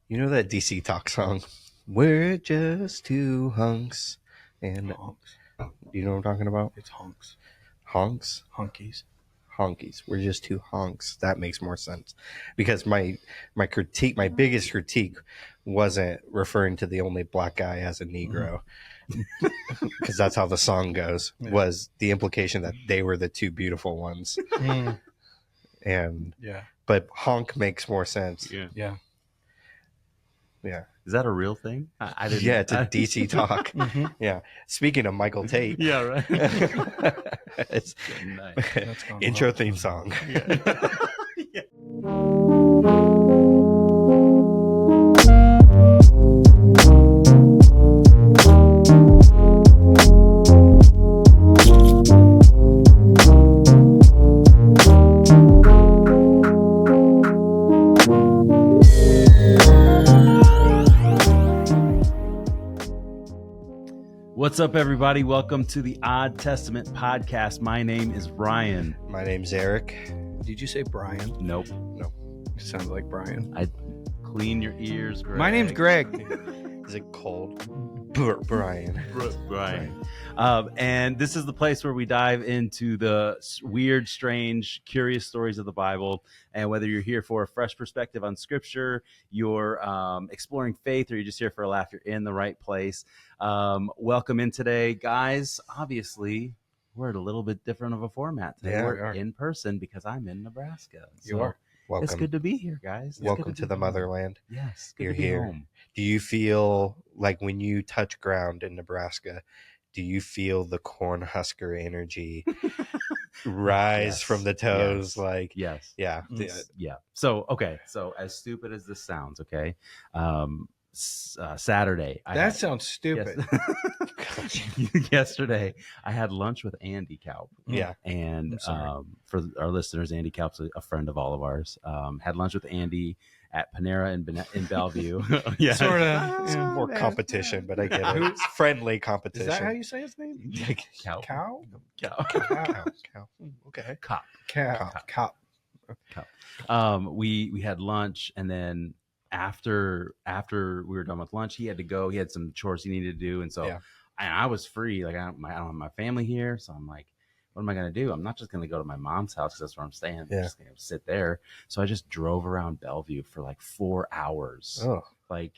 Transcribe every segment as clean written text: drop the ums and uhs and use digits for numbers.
You know that DC Talk song? We're just two hunks. And Honks. you know what I'm talking about? It's honks. Honks? Honkies. Honkies. We're just two honks. That makes more sense. Because my biggest critique wasn't referring to the only black guy as a Negro. Because that's how the song goes. Yeah. Was the implication that they were the two beautiful ones. And Yeah. but honk makes more sense. Yeah. Yeah. Yeah. Is that a real thing? I didn't. Yeah, it's a DC Talk. Yeah. Speaking of Michael Tate. Yeah, right. It's Nice. That's gone intro well. theme song. Yeah. What's up, everybody? Welcome to the Odd Testament podcast. My name is Ryan. My name's Eric. Did you say Brian? Nope. It sounds like Brian. Clean your ears, Greg. My name's Greg. Is it cold? Brian. Brian. And this is the place where we dive into the weird, strange, curious stories of the Bible. And whether you're here for a fresh perspective on Scripture, you're exploring faith, or you're just here for a laugh, you're in the right place. Welcome in today, guys. Obviously, we're at a little bit different of a format today. Yeah, we we're are. in person because I'm in Nebraska. You are. Welcome. It's good to be here, guys. It's Welcome good to be the home. motherland. Yes, good You're to be here. home. Do you feel like when you touch ground in Nebraska, do you feel the Cornhusker energy rise Yes. from the toes? Yes. Like, Yes. yeah. Yeah. So, okay. So, as stupid as this sounds, okay. Saturday. That sounds stupid. Yesterday, I had lunch with Andy Kaup. Yeah. And I'm sorry. for our listeners, Andy Kaup's a friend of all of ours. Had lunch with Andy at Panera in Bellevue. Yeah. Sort It's of. more competition, but I get it. It's friendly competition. Is that how you say his name? Kaup. Cow? Kaup. Cow. Okay. Kaup. Cop. We had lunch, and then after we were done with lunch, he had to go. He had some chores he needed to do, and so Yeah. I was free. Like I don't have my family here, so I'm like, what am I gonna do? I'm not just gonna go to my mom's house because that's where I'm staying. I'm Yeah. just gonna sit there. So I just drove around Bellevue for like 4 hours. Oh. Like,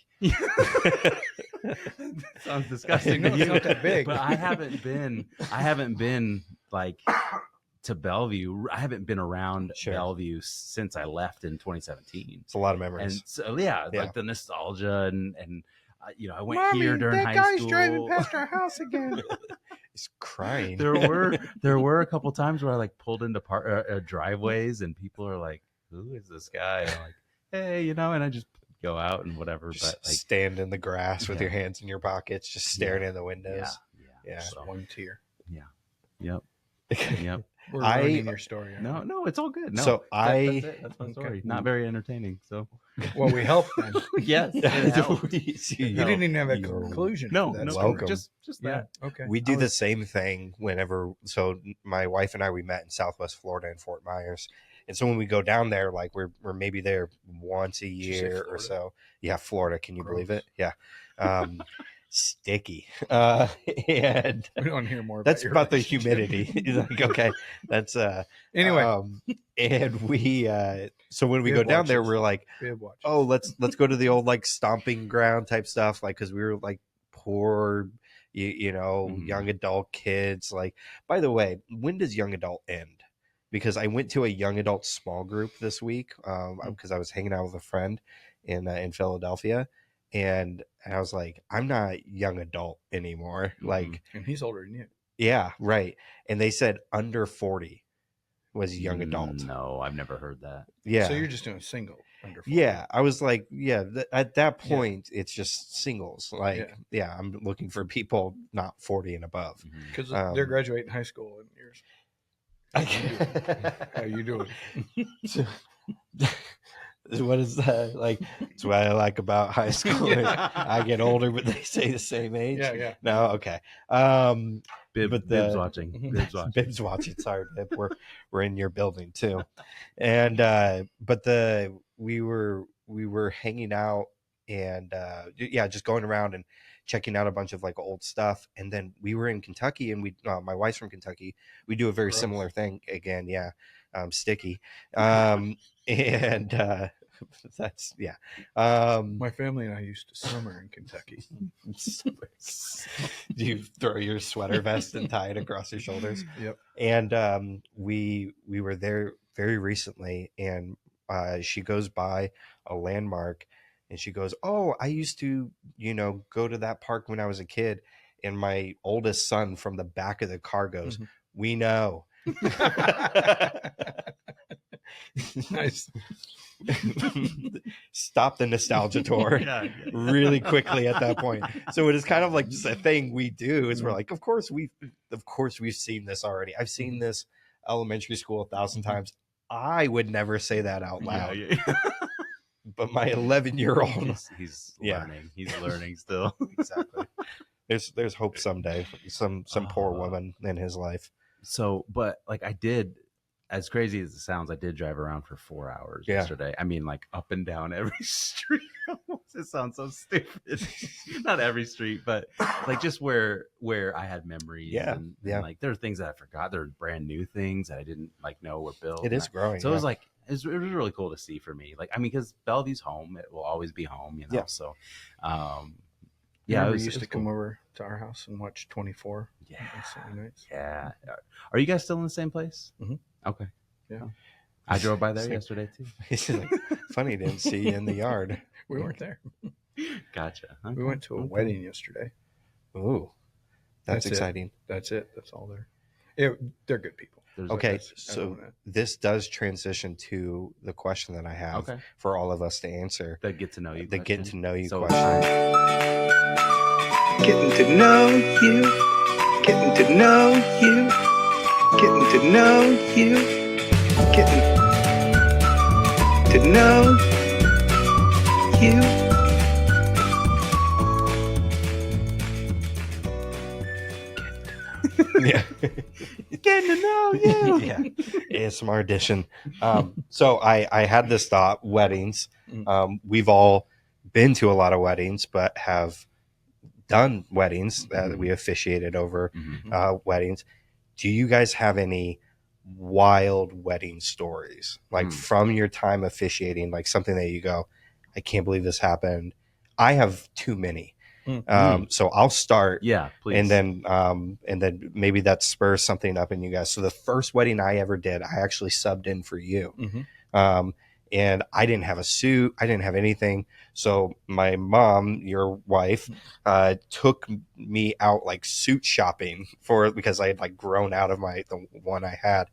sounds disgusting. No, to it's you, not that big. But I haven't been like to Bellevue. I haven't been around Sure. Bellevue since I left in 2017. It's a lot of And memories. so, yeah, Yeah. like the nostalgia and I went Mommy, here during that high guy's school. driving past our house again. He's crying. there were a couple times where I like pulled into driveways, and people are like, "Who is this guy?" And I'm like, "Hey," and I just go out and whatever. Just But like, stand in the grass with Yeah. your hands in your pockets, just staring in the windows. yeah. Yeah. So, One tear. yep. We're I- ruining your story. No, it's all good. No, So that's I- it. That's my Okay. story. Not very entertaining. So Well, we helped then. yes, it helped. You didn't even have a You're conclusion. No, to that no, story. welcome. just Yeah. that. Okay. We do I the was- same thing whenever. So my wife and I, we met in Southwest Florida in Fort Myers, and so when we go down there, like we're maybe there once a you say year or Florida? so. Yeah, Florida. Can you believe Gross. it? Yeah, sticky. And We don't hear more. that's your about the relationship. humidity. Like, okay, that's Anyway, and we so when we Bib go down there, watches. we're like, bib watch. oh, let's go to the old like stomping ground type stuff, like because we were like poor, Mhm. young adult kids. Like, by the way, when does young adult end? Because I went to a young adult small group this week because I was hanging out with a friend in Philadelphia, and I was like, I'm not young adult anymore. Mhm. Like, And he's older than you. yeah, right. And they said under 40 was young adult. No, I've never heard that. Yeah. So you're just doing single under 40. Yeah, I was like, yeah, at that point, it's just singles. Like, Yeah. yeah, I'm looking for people not 40 and above. Mhm. Because Um, they're graduating high school and yours. How you doing? What is that? Like, it's what I like about high school. Yeah. I get older, but they say the same age. Yeah. No, okay. Bib, But Bib's the- watching. Mhm. Bib's watching. Bib's watching. Sorry, Bib. We're in your building too. And but we were hanging out and yeah, just going around and checking out a bunch of like old stuff. And then we were in Kentucky, and my wife's from Kentucky. We do a very Gross. similar thing again. Yeah. Sticky. And that's yeah. My family and I used to summer in Kentucky. Do you throw your sweater vest and tie it across your shoulders? Yep. And we were there very recently, and she goes by a landmark, and she goes, "Oh, I used to, go to that park when I was a kid." And my oldest son from the back of the car goes, "We know." Nice. Stop the nostalgia tour really quickly at that point. So it is kind of like just a thing we do. Is we're like, of course we've seen this already. I've seen this elementary school 1,000 times. I would never say that out loud. But my 11-year-old, he's learning. He's learning still. Exactly. There's hope someday. Some poor woman in his life. So, but like I did, as crazy as it sounds, I did drive around for 4 hours yesterday. I mean, like up and down every street. It sounds so stupid. Not every street, but like just where I had memories. And like there are things that I forgot. There are brand new things that I didn't like know were built. It is growing. So it was like it was really cool to see for me. Like I mean, because Bellevue's home, it will always be home, Yeah. So, yeah, we used to come over to our house and watch 24. Yeah, on Sunday nights. Yeah. Are you guys still in the same place? Mm-hmm. Okay. Yeah. Oh. I drove by there yesterday too. It's like, funny, didn't see you in the yard. We weren't there. Gotcha. Okay. We went to a wedding yesterday. Ooh, that's exciting. That's it. That's all there. They're good people. Okay, so this does transition to the question that I have for all of us to answer. The get to know you. The get to know you So question. Getting to know you. Getting to know you. Getting to know you. Getting to know you. Yeah. Getting to know you. Yeah. ASMR edition. So I had this thought, weddings. We've all been to a lot of weddings, but have done weddings that we officiated over weddings. Do you guys have any wild wedding stories, like from your time officiating, like something that you go, I can't believe this happened? I have too many. So I'll start. Yeah, please. And then maybe that spurs something up in you guys. So the first wedding I ever did, I actually subbed in for you. And I didn't have a suit. I didn't have anything. So my mom, your wife, took me out like suit shopping because I had like grown out of the one I had.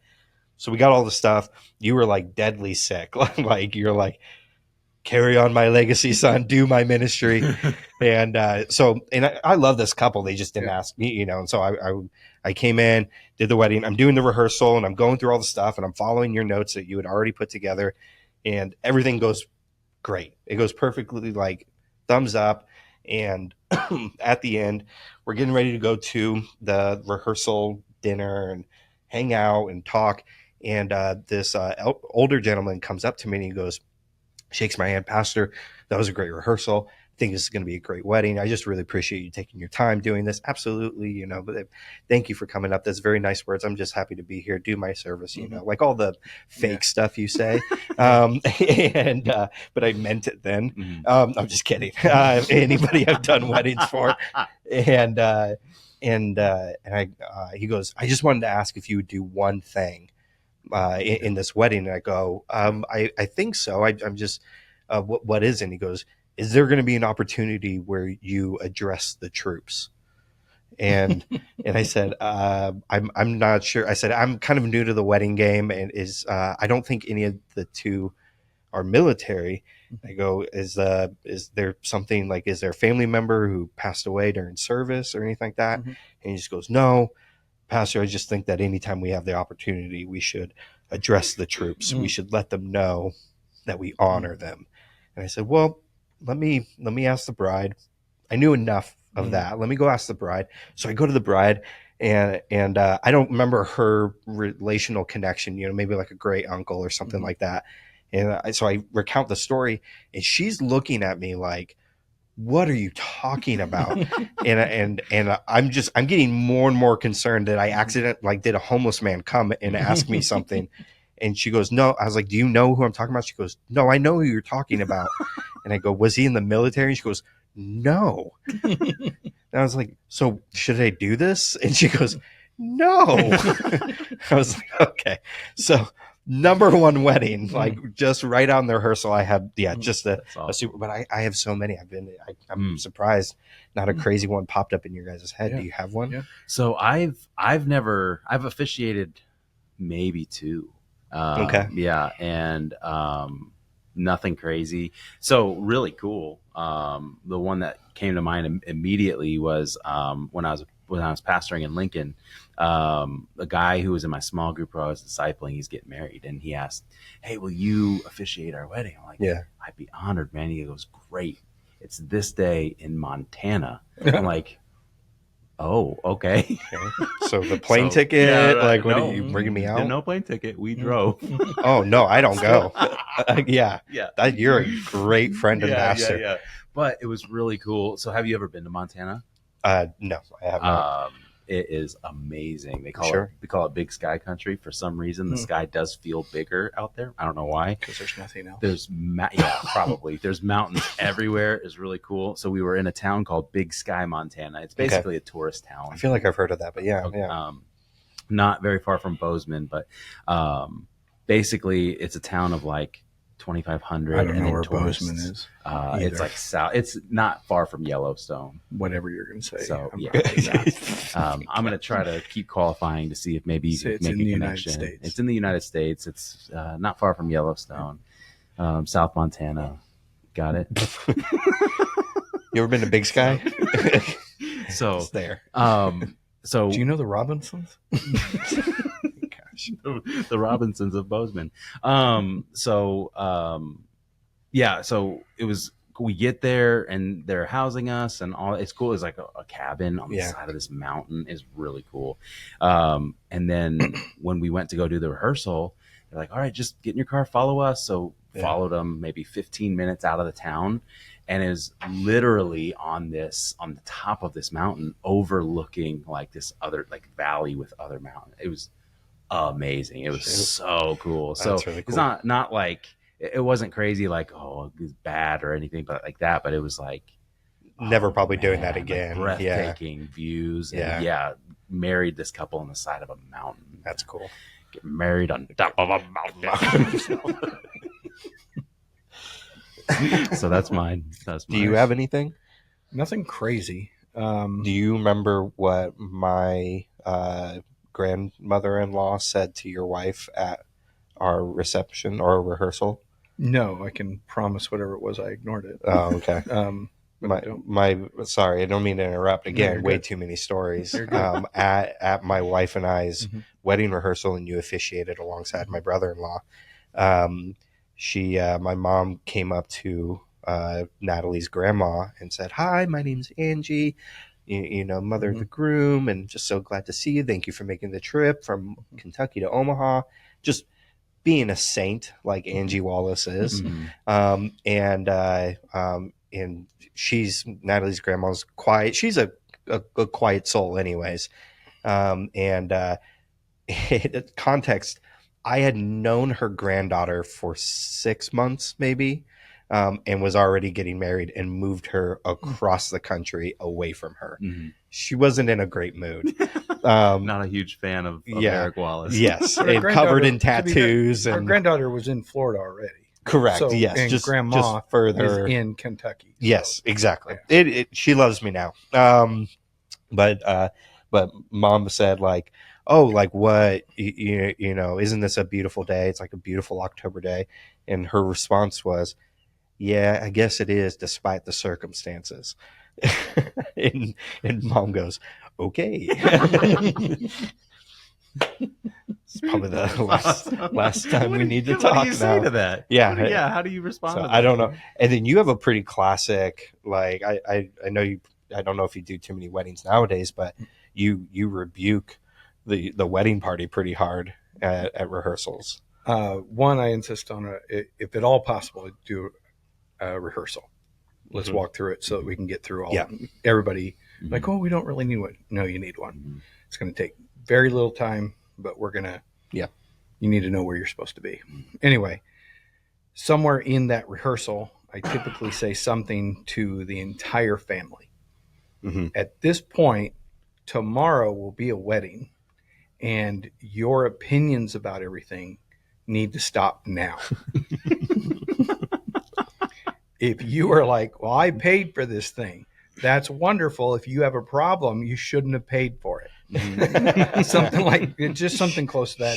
So we got all the stuff. You were like deadly sick. Like you're like, carry on my legacy, son, do my ministry. And I love this couple. They just didn't ask me, And so I came in, did the wedding. I'm doing the rehearsal and I'm going through all the stuff and I'm following your notes that you had already put together. And everything goes great. It goes perfectly, like thumbs up. And at the end, we're getting ready to go to the rehearsal dinner and hang out and talk. And this older gentleman comes up to me and he goes, shakes my hand, Pastor, that was a great rehearsal. I think this is going to be a great wedding. I just really appreciate you taking your time doing this. Absolutely. But thank you for coming up. That's very nice words. I'm just happy to be here, do my service, like all the fake stuff you say. But I meant it then. I'm just kidding. Anybody I've done weddings for. And he goes, I just wanted to ask if you would do one thing in this wedding. And I go, I think so. I'm just, what is it? And he goes, is there going to be an opportunity where you address the troops? And I said, I'm not sure. I said, I'm kind of new to the wedding game, and I don't think any of the two are military. I go, is there something like, is there a family member who passed away during service or anything like that? And he just goes, no, Pastor, I just think that anytime we have the opportunity, we should address the troops. We should let them know that we honor them. And I said, well, let me ask the bride. I knew enough of that. Let me go ask the bride. So I go to the bride, and I don't remember her relational connection, maybe like a great uncle or something like that. And so I recount the story, and she's looking at me like, what are you talking about? and I'm getting more and more concerned that I accidentally did a homeless man come and ask me something. And she goes, no. I was like, do you know who I'm talking about? She goes, no, I know who you're talking about. And I go, was he in the military? And she goes, no. And I was like, so should I do this? And she goes, no. I was like, okay. So number one wedding, just right on the rehearsal, I had, just a super, but I have so many. I'm surprised not a crazy one popped up in your guys' head. Yeah. Do you have one? Yeah. So I've officiated maybe 2. Okay. Yeah. And, nothing crazy. So really cool. The one that came to mind immediately was, when I was pastoring in Lincoln, a guy who was in my small group where I was discipling, he's getting married, and he asked, hey, will you officiate our wedding? I'm like, yeah, I'd be honored, man. He goes, great. It's this day in Montana. I'm like, oh, okay. So the plane ticket, what are you bringing me out? No plane ticket. We drove. Oh no, I don't go. Yeah. You're a great friend and pastor. Yeah. But it was really cool. So have you ever been to Montana? No, I have not. It is amazing. They call it Big Sky Country for some reason. The sky does feel bigger out there. I don't know why. Because there's nothing else. There's probably. There's mountains everywhere. It's really cool. So we were in a town called Big Sky, Montana. It's basically a tourist town. I feel like I've heard of that, but yeah. Not very far from Bozeman, but basically it's a town of 2,500. I don't know where Bozeman is. It's south. It's not far from Yellowstone. Whatever you're going to say. So I'm going to try to keep qualifying to see if maybe you can make a connection. It's in the United States. It's not far from Yellowstone, South Montana. Got it. You ever been to Big Sky? So it's there. So do you know the Robinsons? The Robinsons of Bozeman. So it was, we get there and they're housing us and all. It's cool. It's like a cabin on the side of this mountain. Is really cool. And then when we went to go do the rehearsal, they're like, all right, just get in your car, follow us. So followed them maybe 15 minutes out of the town, and is literally on the top of this mountain overlooking this other valley with other mountains. It was amazing. It was so cool. So really cool. It's not like, it wasn't crazy oh, it was bad or anything but like that, but it was never probably doing that again. Breathtaking views. And married this couple on the side of a mountain. That's cool. Get married on top of a mountain. So that's mine. Do you have anything? Nothing crazy. Do you remember what my grandmother-in-law said to your wife at our reception or rehearsal? No, I can promise whatever it was, I ignored it. Oh, okay. Sorry, I don't mean to interrupt. Again, way too many stories. At my wife and I's wedding rehearsal, and you officiated alongside my brother-in-law. My mom came up to Natalie's grandma and said, "Hi, my name's Angie. Mother of the groom, and just so glad to see you. Thank you for making the trip from Kentucky to Omaha." Just being a saint like Angie Wallace is. And she's, Natalie's grandma's quiet. She's a quiet soul anyways. Context, I had known her granddaughter for 6 months maybe, and was already getting married and moved her across the country away from her. She wasn't in a great mood. Not a huge fan of Eric Wallace. Yes, and covered in tattoos. Her granddaughter was in Florida already. Correct. So, yes. And grandma just further is in Kentucky. So. Yes, exactly. Yeah. She loves me now. But mom said what, isn't this a beautiful day? It's like a beautiful October day. And her response was, yeah, I guess it is, despite the circumstances. and mom goes, okay. It's probably the last time we need to talk. What do you say to that? Yeah. How do you respond to that? I don't know. And then you have a pretty classic, I know you, I don't know if you do too many weddings nowadays, but you rebuke the wedding party pretty hard at rehearsals. One, I insist on if at all possible, do a rehearsal. let's Mhm. walk through it so that we can get through all. Yeah. Everybody Mhm. like, oh, we don't really need one. No, you need one. Mhm. It's going to take very little time, but we're going to. Yeah. You need to know where you're supposed to be. Anyway, somewhere in that rehearsal, I typically say something to the entire family. Mhm. At this point, tomorrow will be a wedding, and your opinions about everything need to stop now. If you are like, well, I paid for this thing, that's wonderful. If you have a problem, you shouldn't have paid for it. Something like just something close to that.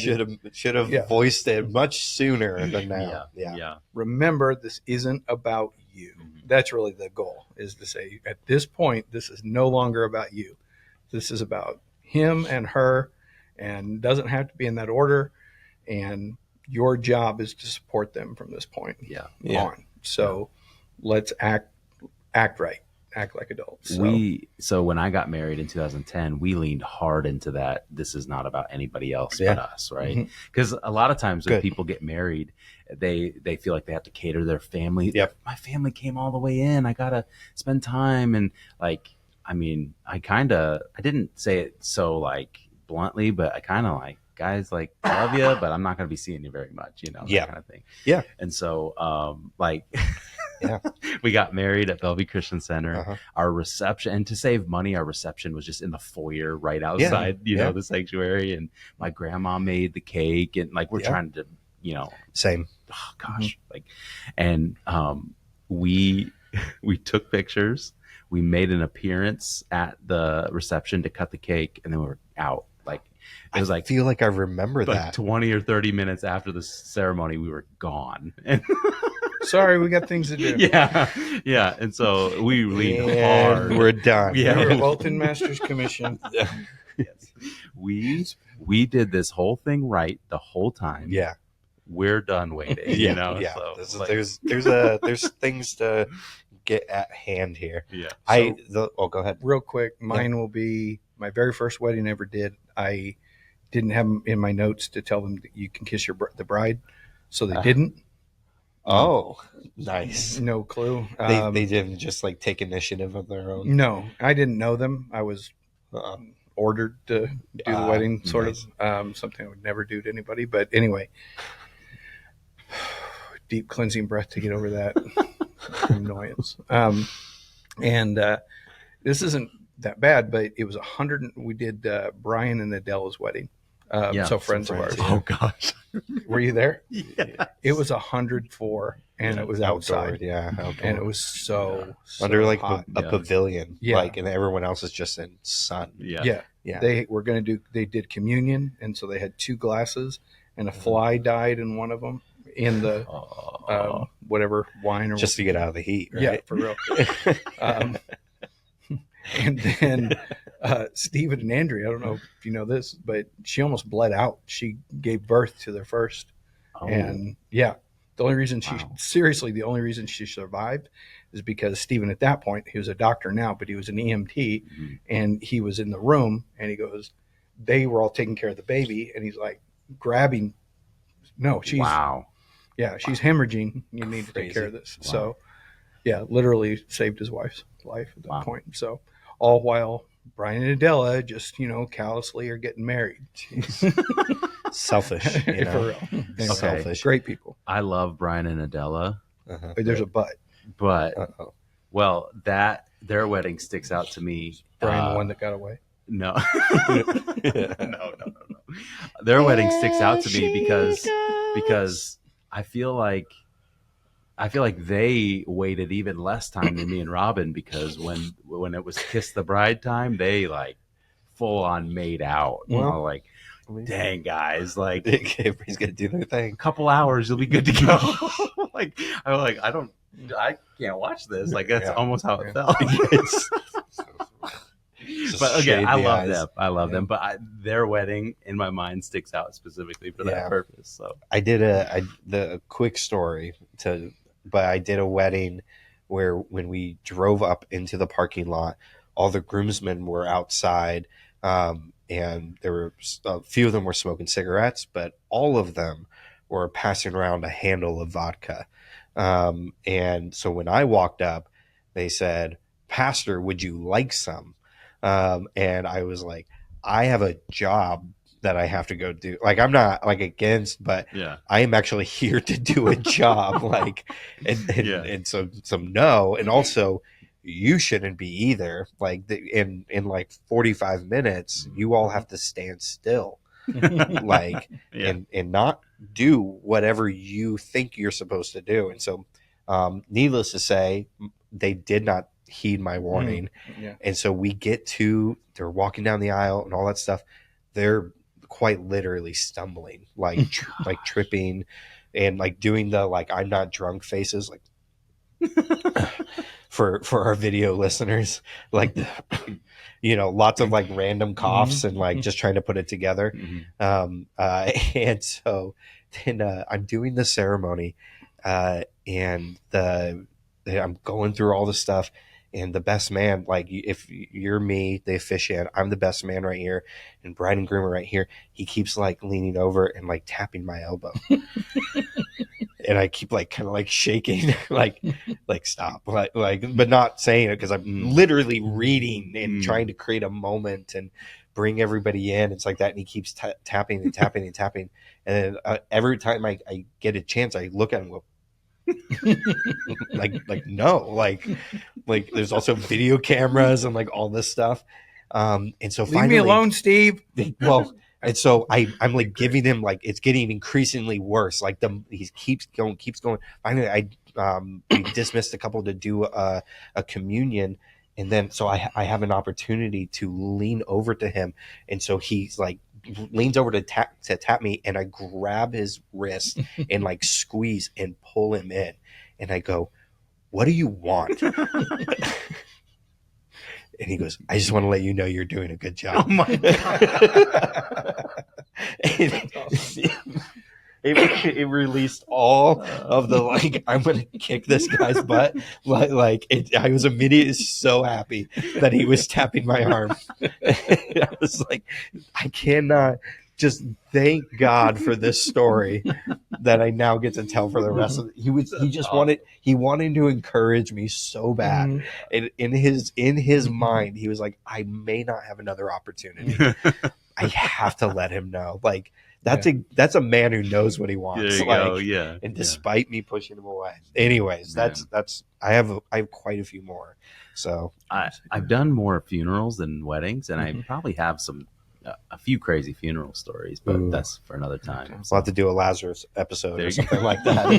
Should have Yeah. voiced it much sooner than now. Yeah. Remember, this isn't about you. Mhm. That's really the goal, is to say at this point, this is no longer about you. This is about him and her, and doesn't have to be in that order. And your job is to support them from this point Yeah. on. So let's act right, act like adults. So when I got married in 2010, we leaned hard into that. This is not about anybody else Yeah. but us, right? Mhm. Because a lot of times when Good. people get married, they feel like they have to cater to their family. Yep. My family came all the way in. I gotta spend time, and like, I mean, I didn't say it so like bluntly, but I kind of like, guys, like, I love you, but I'm not gonna be seeing you very much, that Yeah. kind of thing. Yeah. And so, like, Yeah. we got married at Bellevue Christian Center. Uh-huh. Our reception, and to save money, our reception was just in the foyer right outside, Yeah. the sanctuary. And my grandma made the cake, and like, we're Yeah. trying to, Same. oh gosh, like, and we took pictures. We made an appearance at the reception to cut the cake, and then we were out. Like, it was I feel like I remember like that. 20 or 30 minutes after the ceremony, we were gone. And Sorry, we got things to do. yeah. And so we leaned And hard. we're done. Yeah. We're both in Master's Commission. Yes. We did this whole thing right the whole time. Yeah. We're done waiting. Yeah. Yeah. So, This is- like, there's things to get at hand here. yeah. Go ahead. Real quick, mine will be my very first wedding I ever did. I didn't have them in my notes to tell them that you can kiss the bride, so they didn't. Oh, nice. No clue. They didn't just like take initiative of their own. No, I didn't know them. I was ordered to do the wedding, sort nice. of something I would never do to anybody. But anyway, deep cleansing breath to get over that annoyance. And this isn't that bad, but it was 100. We did Brian and Adela's wedding. So friends of ours. friends, Oh gosh. Were you there? Yeah. It was 104, and it was Outdoor, outside, yeah, outdoor. and it was so under like hot. a Yeah. pavilion, Yeah. like, and everyone else is just in sun. Yeah. Yeah. They did communion, and so they had 2 glasses, and a fly died in one of them in the Oh. whatever wine or Just to get out of the heat, right? yeah, for real. And then Stephen and Andrea, I don't know if you know this, but she almost bled out. She gave birth to their first, Oh. and the only reason Wow. the only reason she survived is because Stephen, at that point, he was a doctor now, but he was an EMT, Mhm. and he was in the room, and he goes, they were all taking care of the baby, and he's like grabbing. No, she's Wow. she's hemorrhaging. You need to take care of this. Wow. So, literally saved his wife's life at that Wow. point. So, all while Brian and Adela just callously are getting married. Selfish, you know? For real. Okay. Selfish. Great people. I love Brian and Adela, Uh-huh. But there's a but. but Uh-oh. well, their wedding sticks out to me. Brian, the one that got away. No. no. Their wedding sticks out to me because I feel like they waited even less time than me and Robin, because when it was kiss the bride time, they like full on made out. Well, Like, dang guys, like Everybody's gonna do their thing. couple hours you'll be good to go. I can't watch this. Like, that's Yeah. almost how it Yeah. felt. Just But again, shade I the love eyes. them. I love them. But their wedding in my mind sticks out specifically for Yeah. that purpose. So I did the quick story but I did a wedding where when we drove up into the parking lot, all the groomsmen were outside, and there were a few of them were smoking cigarettes, but all of them were passing around a handle of vodka. And so when I walked up, they said, "Pastor, would you like some?" And I was like, I have a job that I have to go do. Like, I'm not like against, but Yeah. I am actually here to do a job. Like, Yeah. and so some no, and also you shouldn't be either. Like in like 45 minutes, you all have to stand still, like, Yeah. and not do whatever you think you're supposed to do. And so, needless to say, they did not heed my warning. Yeah. And so they're walking down the aisle and all that stuff. They're quite literally stumbling, like like tripping, and like doing the like I'm not drunk faces, like for our video listeners, like lots of like random coughs and like just trying to put it together. And so then I'm doing the ceremony, and I'm going through all the stuff. And the best man, like if you're me, the officiant, I'm the best man right here, and bride and groom are right here. He keeps like leaning over and like tapping my elbow, and I keep like kind of like shaking, like stop, like, but not saying it because I'm literally reading and trying to create a moment and bring everybody in. It's like that, and he keeps tapping and tapping and tapping, and then every time I get a chance, I look at him and go. like no, like there's also video cameras and like all this stuff, and so Leave finally, me alone, Steve. well, and so I'm like giving him, like, it's getting increasingly worse, like he keeps going. Finally we dismissed a couple to do a communion, and then so I have an opportunity to lean over to him, and so he's like leans over to tap me, and I grab his wrist and like squeeze and pull him in, and I go, "What do you want?" And he goes, "I just want to let you know you're doing a good job." Oh my God. It released all of the like, I'm gonna kick this guy's butt. I was immediately so happy that he was tapping my arm. I was like, I cannot just thank God for this story that I now get to tell for the rest of it. He wanted to encourage me so bad. And in his mind, he was like, I may not have another opportunity. I have to let him know. Like, that's a man who knows what he wants. There you like, go. Yeah. And despite me pushing him away. Anyways, that's I have quite a few more. So I've done more funerals than weddings, and I probably have a few crazy funeral stories, but that's for another time. We'll have to do a Lazarus episode or something like that.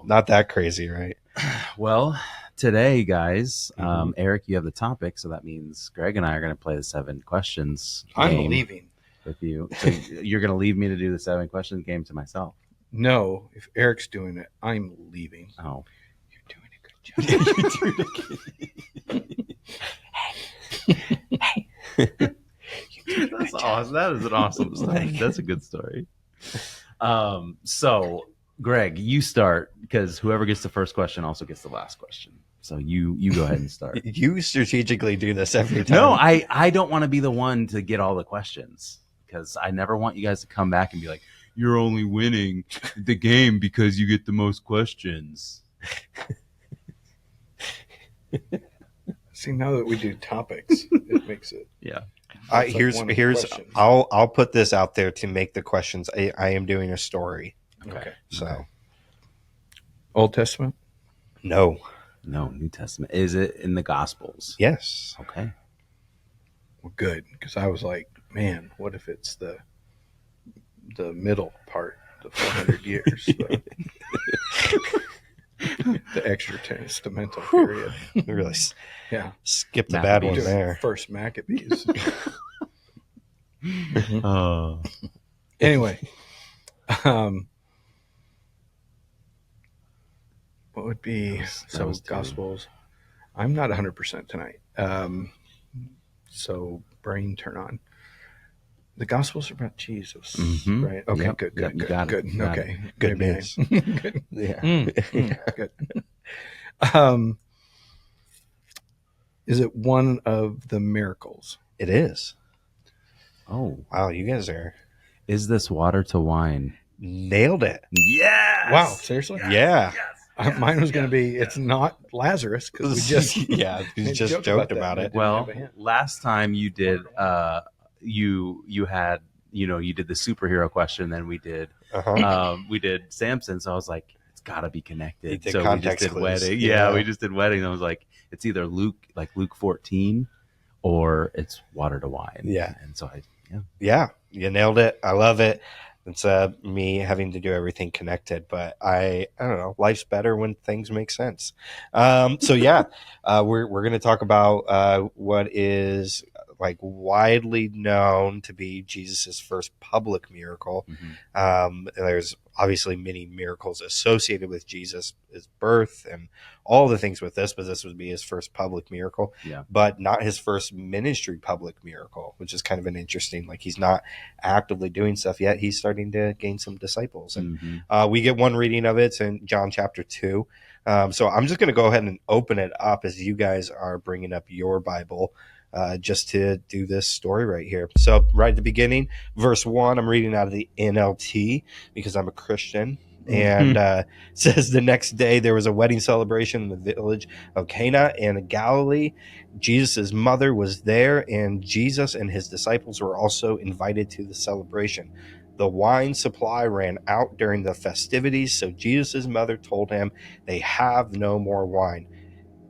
Not that crazy, right? Well, today, guys, Eric, you have the topic, so that means Greg and I are going to play the 7 questions I'm game leaving. with you. So you're going to leave me to do the 7 questions game to myself. No, if Eric's doing it, I'm leaving. Oh, You're doing a good job. that's awesome. That is an awesome story. That's a good story. So Greg, you start, because whoever gets the first question also gets the last question. So you go ahead and start. You strategically do this every time. No, I don't want to be the one to get all the questions, because I never want you guys to come back and be like, you're only winning the game because you get the most questions. See, now that we do topics, it makes it. Yeah. Here's question. I'll put this out there to make the questions. I am doing a story. Okay. So Old Testament? no. New Testament. Is it in the Gospels? Yes. Okay. Well, good, because I was like, man, what if it's the middle part, the 400 years, the extra testamental period? Really Yeah. skip the bad one Maccabees. there. First Maccabees. Oh. Anyway, what would be That was two. Gospels? I'm not 100% tonight. So brain turn on. The Gospels are about Jesus, Mhm. right? Okay, Yep. good. Yep, you got it. Good. You got Okay, Good Maybe news. good. Yeah. Good. Is it one of the miracles? It is. Oh, Wow, you guys are is this water to wine? nailed it. Yes. Wow, seriously? Yeah. Mine was going to be, it's not Lazarus, because we just yeah, we just joked about it. Well, last time you did, you had, you did the superhero question, then we did Samson. So I was like, it's got to be connected. did So we just context did clues. wedding. Yeah. Yeah, we just did wedding. I was like, it's either Luke 14, or it's water to wine. Yeah. And so Yeah, you nailed it. I love it. It's me having to do everything connected, but I don't know. Life's better when things make sense. So yeah, we're going to talk about what is like widely known to be Jesus's first public miracle. There's obviously many miracles associated with Jesus, his birth, and all the things with this, but this would be his first public miracle, but not his first ministry public miracle, which is kind of an interesting, like he's not actively doing stuff yet. He's starting to gain some disciples. And we get one reading of it. It's in John chapter 2. So I'm just going to go ahead and open it up as you guys are bringing up your Bible, just to do this story right here. So right at the beginning, verse 1, I'm reading out of the NLT because I'm a Christian. And says, the next day there was a wedding celebration in the village of Cana in Galilee. Jesus' mother was there, and Jesus and his disciples were also invited to the celebration. The wine supply ran out during the festivities, so Jesus' mother told him, they have no more wine.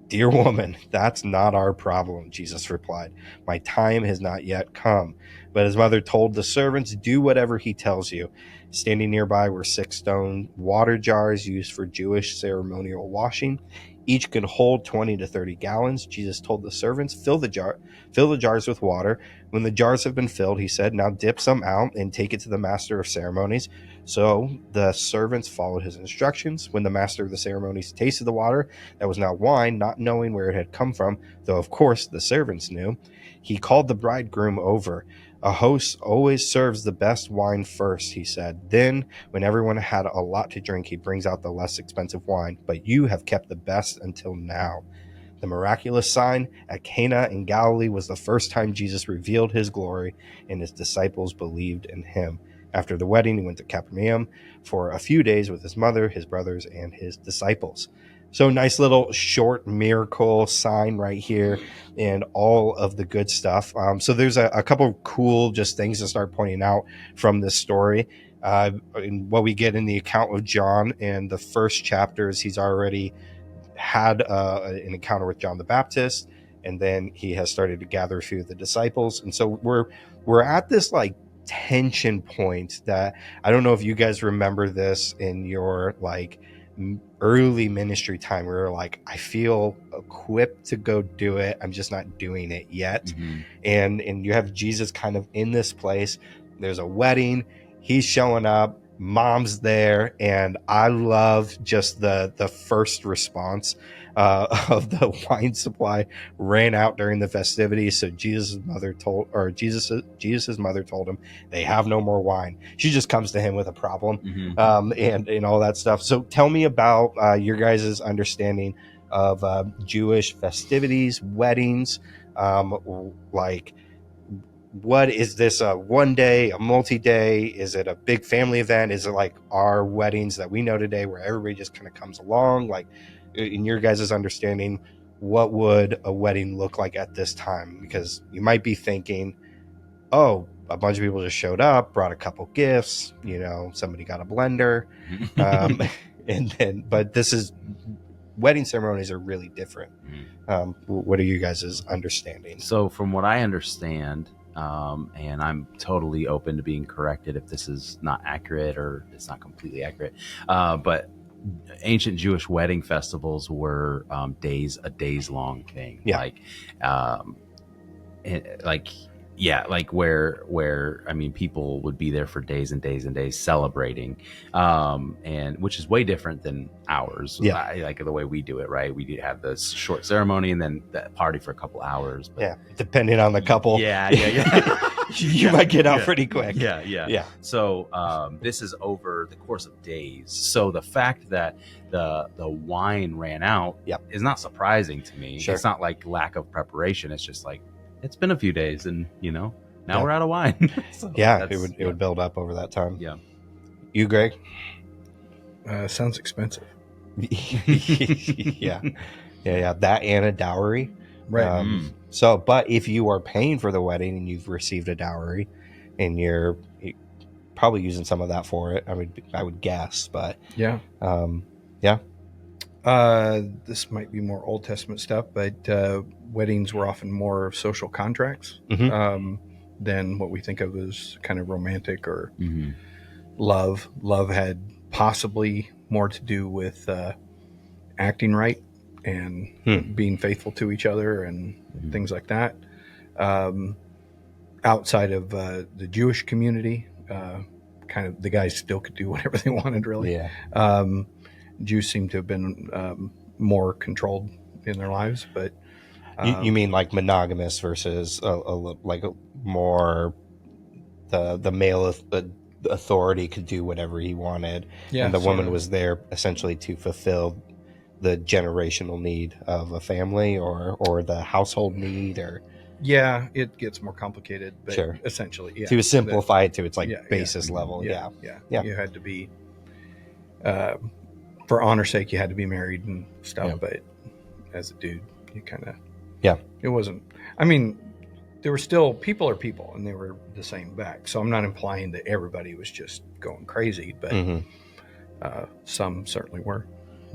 Dear woman, that's not our problem, Jesus replied. My time has not yet come. But his mother told the servants, do whatever he tells you. Standing nearby were 6 stone water jars used for Jewish ceremonial washing. Each could hold 20 to 30 gallons. Jesus told the servants, fill the jars with water. When the jars have been filled, he said, now dip some out and take it to the master of ceremonies. So the servants followed his instructions. When the master of the ceremonies tasted the water that was now wine, not knowing where it had come from, though of course the servants knew, he called the bridegroom over. A host always serves the best wine first, he said. Then, when everyone had a lot to drink, he brings out the less expensive wine. But you have kept the best until now. The miraculous sign at Cana in Galilee was the first time Jesus revealed his glory, and his disciples believed in him. After the wedding, he went to Capernaum for a few days with his mother, his brothers, and his disciples. So nice little short miracle sign right here and all of the good stuff. So there's a couple of cool just things to start pointing out from this story. And what we get in the account of John in the first chapters, he's already had an encounter with John the Baptist, and then he has started to gather a few of the disciples. And so we're at this like tension point that I don't know if you guys remember this in your like early ministry time where you're like, I feel equipped to go do it, I'm just not doing it yet. And you have Jesus kind of in this place. There's a wedding, he's showing up, mom's there, and I love just the first response of the wine supply ran out during the festivities. So Jesus's mother told him they have no more wine. She just comes to him with a problem, and all that stuff. So tell me about your guys' understanding of Jewish festivities, weddings, like. What is this, a one day, a multi-day? Is it a big family event? Is it like our weddings that we know today where everybody just kind of comes along? Like, in your guys' understanding, what would a wedding look like at this time? Because you might be thinking, oh, a bunch of people just showed up, brought a couple gifts, somebody got a blender. But this is, wedding ceremonies are really different. What are you guys' understanding? So from what I understand, and I'm totally open to being corrected if this is not accurate or it's not completely accurate, but ancient Jewish wedding festivals were a days long thing. Like where I mean, people would be there for days and days and days celebrating, and which is way different than ours. Like the way we do it, right? We do have this short ceremony and then the party for a couple hours. But depending on the couple. You might get out pretty quick. So this is over the course of days. So the fact that the wine ran out is not surprising to me. It's not like lack of preparation. It's just like, it's been a few days and now we're out of wine. So it would build up over that time. You, Greg? Sounds expensive. yeah, that and a dowry. Right. So, but if you are paying for the wedding and you've received a dowry, and you're probably using some of that for it, I would guess, but Yeah. yeah. This might be more Old Testament stuff, but weddings were often more social contracts than what we think of as kind of romantic or love. Love had possibly more to do with acting right and being faithful to each other and things like that. Outside of the Jewish community, kind of the guys still could do whatever they wanted, really. Yeah. Jews seem to have been more controlled in their lives, but You mean like monogamous versus more the male authority could do whatever he wanted, and the woman was there essentially to fulfill the generational need of a family or the household need, or yeah, it gets more complicated, but Sure. essentially, yeah. to simplify it to its like Yeah, basis level. Yeah. You had to be, for honor's sake, you had to be married and stuff. Yeah. But as a dude, you kind of, Yeah. it wasn't. I mean, there were still people are people, and they were the same back. So I'm not implying that everybody was just going crazy, but some certainly were.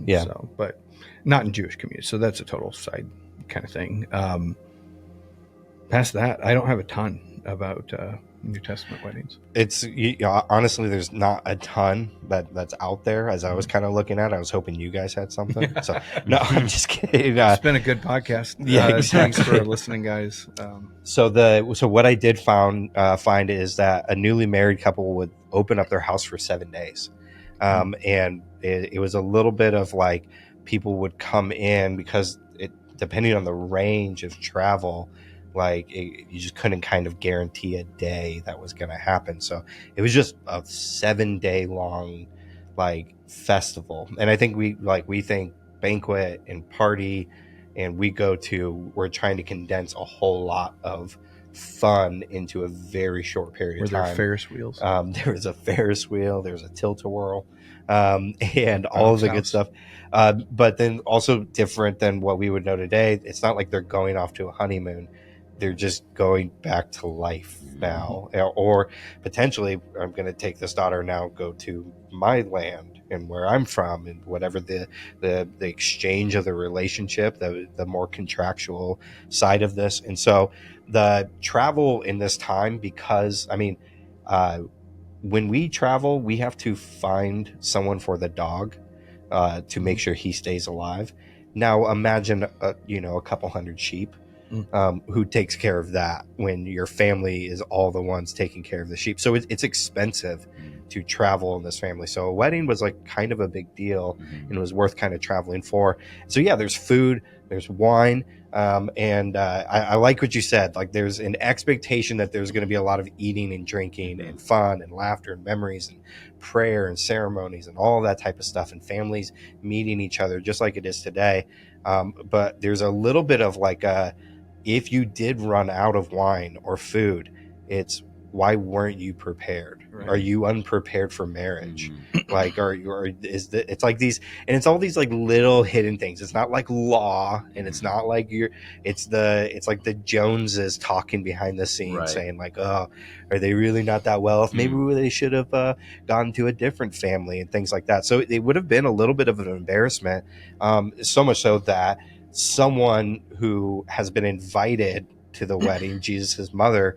Yeah. So, but not in Jewish communities. So that's a total side kind of thing. Past that, I don't have a ton about New Testament weddings. It's honestly, there's not a ton that's out there. As I was kind of looking at, I was hoping you guys had something. So no, I'm just kidding. It's been a good podcast. Yeah, exactly. Thanks for listening, guys. So what I did find is that a newly married couple would open up their house for 7 days, and it was a little bit of like people would come in because depending on the range of travel. You just couldn't kind of guarantee a day that was going to happen. So it was just a 7-day long festival. And I think we think banquet and party, and we're trying to condense a whole lot of fun into a very short period of time. Were there Ferris wheels? There was a Ferris wheel, there was a tilt-a-whirl, and all of the good stuff. But then also different than what we would know today. It's not like they're going off to a honeymoon. They're just going back to life now, or potentially I'm going to take this daughter now, go to my land and where I'm from, and whatever the exchange of the relationship, the more contractual side of this. And so the travel in this time, because when we travel, we have to find someone for the dog to make sure he stays alive. Now imagine a couple hundred sheep. Who takes care of that when your family is all the ones taking care of the sheep. So it's expensive to travel in this family. So a wedding was like kind of a big deal, and it was worth kind of traveling for. So yeah, there's food, there's wine, and I like what you said. Like there's an expectation that there's going to be a lot of eating and drinking and fun and laughter and memories and prayer and ceremonies and all that type of stuff, and families meeting each other just like it is today. But there's a little bit of if you did run out of wine or food, it's why weren't you prepared? Right. Are you unprepared for marriage? It's like these, and it's all these little hidden things. It's not like law, and it's not like it's like the Joneses talking behind the scenes, saying oh, are they really not that well off? Maybe they should have gone to a different family and things like that. So it would have been a little bit of an embarrassment, so much so that someone who has been invited to the wedding, Jesus' mother,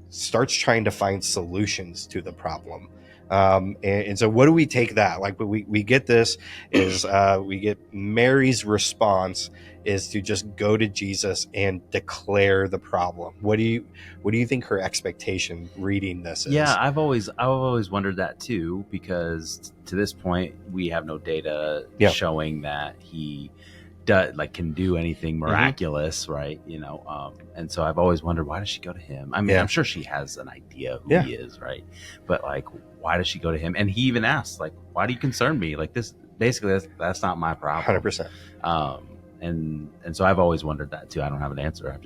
starts trying to find solutions to the problem. And so what do we take that? We get this is we get Mary's response is to just go to Jesus and declare the problem. What do you think her expectation reading this is? Yeah, I've always wondered that too, because to this point we have no data showing that he can do anything miraculous, right? And so I've always wondered, why does she go to him? I mean, I'm sure she has an idea who he is, right? But why does she go to him? And he even asks, why do you concern me? This basically that's not my problem. 100%. And so I've always wondered that too. I don't have an answer.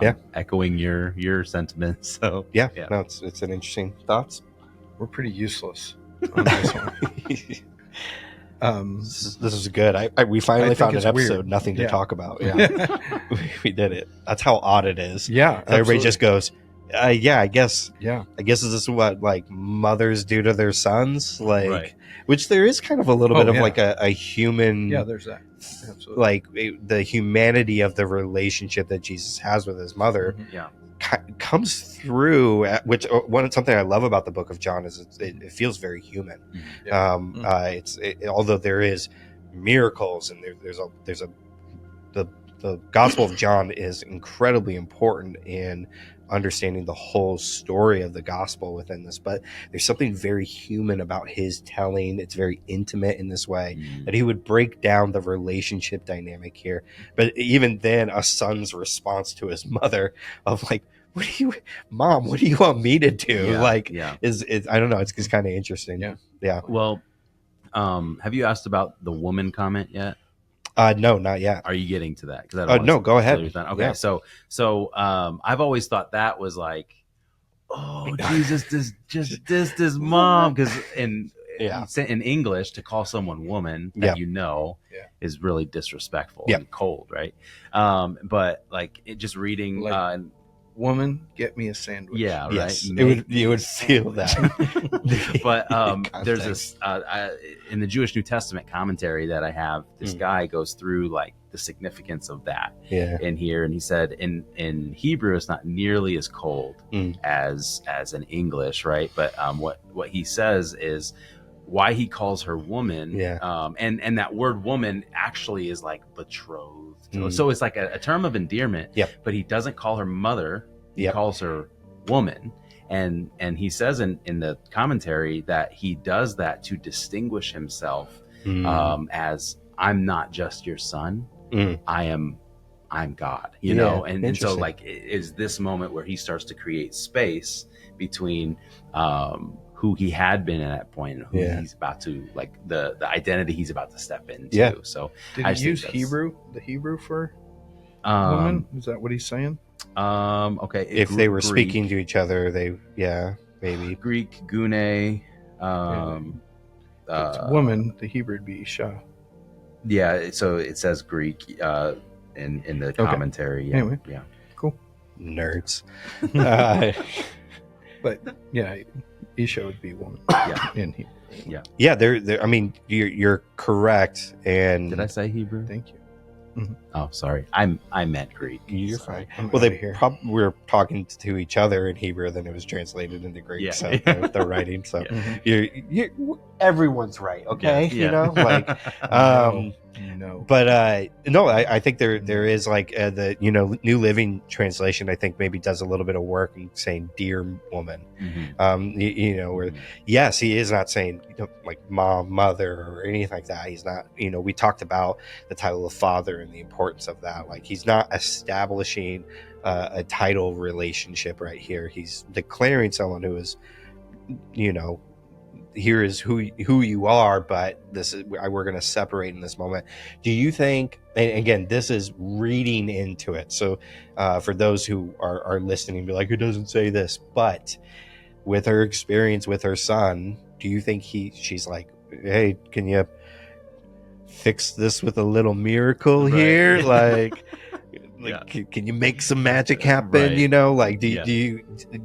I'm echoing your sentiments. So no, it's an interesting thoughts. We're pretty useless on this one. This is good. We finally think found an it's episode, weird. nothing to Yeah. talk about. Yeah, Yeah. we did it. That's how odd it is. Yeah. Everybody just absolutely. goes, yeah, I guess Yeah. this is what like mothers do to their sons, like, Right. which there is kind of a little bit of yeah. like a human, Yeah. There's that. Absolutely. like the humanity of the relationship that Jesus has with his mother Mhm. Yeah. comes through. Which something I love about the Book of John is it feels very human. Yeah. Although there is miracles and there's a the Gospel of John is incredibly important in understanding the whole story of the gospel within this, but there's something very human about his telling. It's very intimate in this way that he would break down the relationship dynamic here. But even then, a son's response to his mother of like, Mom, what do you want me to do? Yeah. Like, Yeah. is I don't know. It's kind of interesting. Yeah. Well, have you asked about the woman comment yet? No, not yet. Are you getting to that? Because No, go ahead. Okay, Yeah. so I've always thought that was like, oh, Jesus, this mom, because in English to call someone woman that is really disrespectful and cold, right? But like just reading, Like, woman, get me a sandwich. yeah, right. Yes, you would feel that. But there's Context. this in the Jewish New Testament commentary that I have. This guy goes through like the significance of that in here, and he said in Hebrew it's not nearly as cold as in English, right? But what he says is why he calls her woman, and that word woman actually is like betrothed. So it's like a term of endearment. But he doesn't call her mother. He calls her woman. And he says in the commentary that he does that to distinguish himself as I'm not just your son. I'm God, you know? And so like is this moment where he starts to create space between who he had been at that point and who he's about to, like the identity he's about to step into. So did he use the Hebrew for woman? Is that what he's saying? Okay. If they were speaking to each other, maybe Greek gune. Woman, the Hebrew would be isha. Yeah, so it says Greek in the commentary. Yeah, anyway, cool. Nerds. But yeah, isha would be woman. In Hebrew. Yeah. There. I mean, you're correct. And did I say Hebrew? Thank you. Oh, sorry. I meant Greek. You're Sorry. fine. Well, they were talking to each other in Hebrew, then it was translated into Greek. Yeah. So the writing. So you're everyone's right. Okay. Yeah. You know, like, no. But no, I think there is like the New Living Translation. I think maybe does a little bit of work in saying "dear woman." Where yes, he is not saying like mom, mother, or anything like that. He's not. We talked about the title of father and the importance of that. Like he's not establishing a title relationship right here. He's declaring someone who is, here is who you are, but this is we're going to separate in this moment. Do you think, and again, this is reading into it, so for those who are listening, be like, it doesn't say this, but with her experience with her son, do you think she's like, hey, can you fix this with a little miracle here? Like can you make some magic happen? Right. Do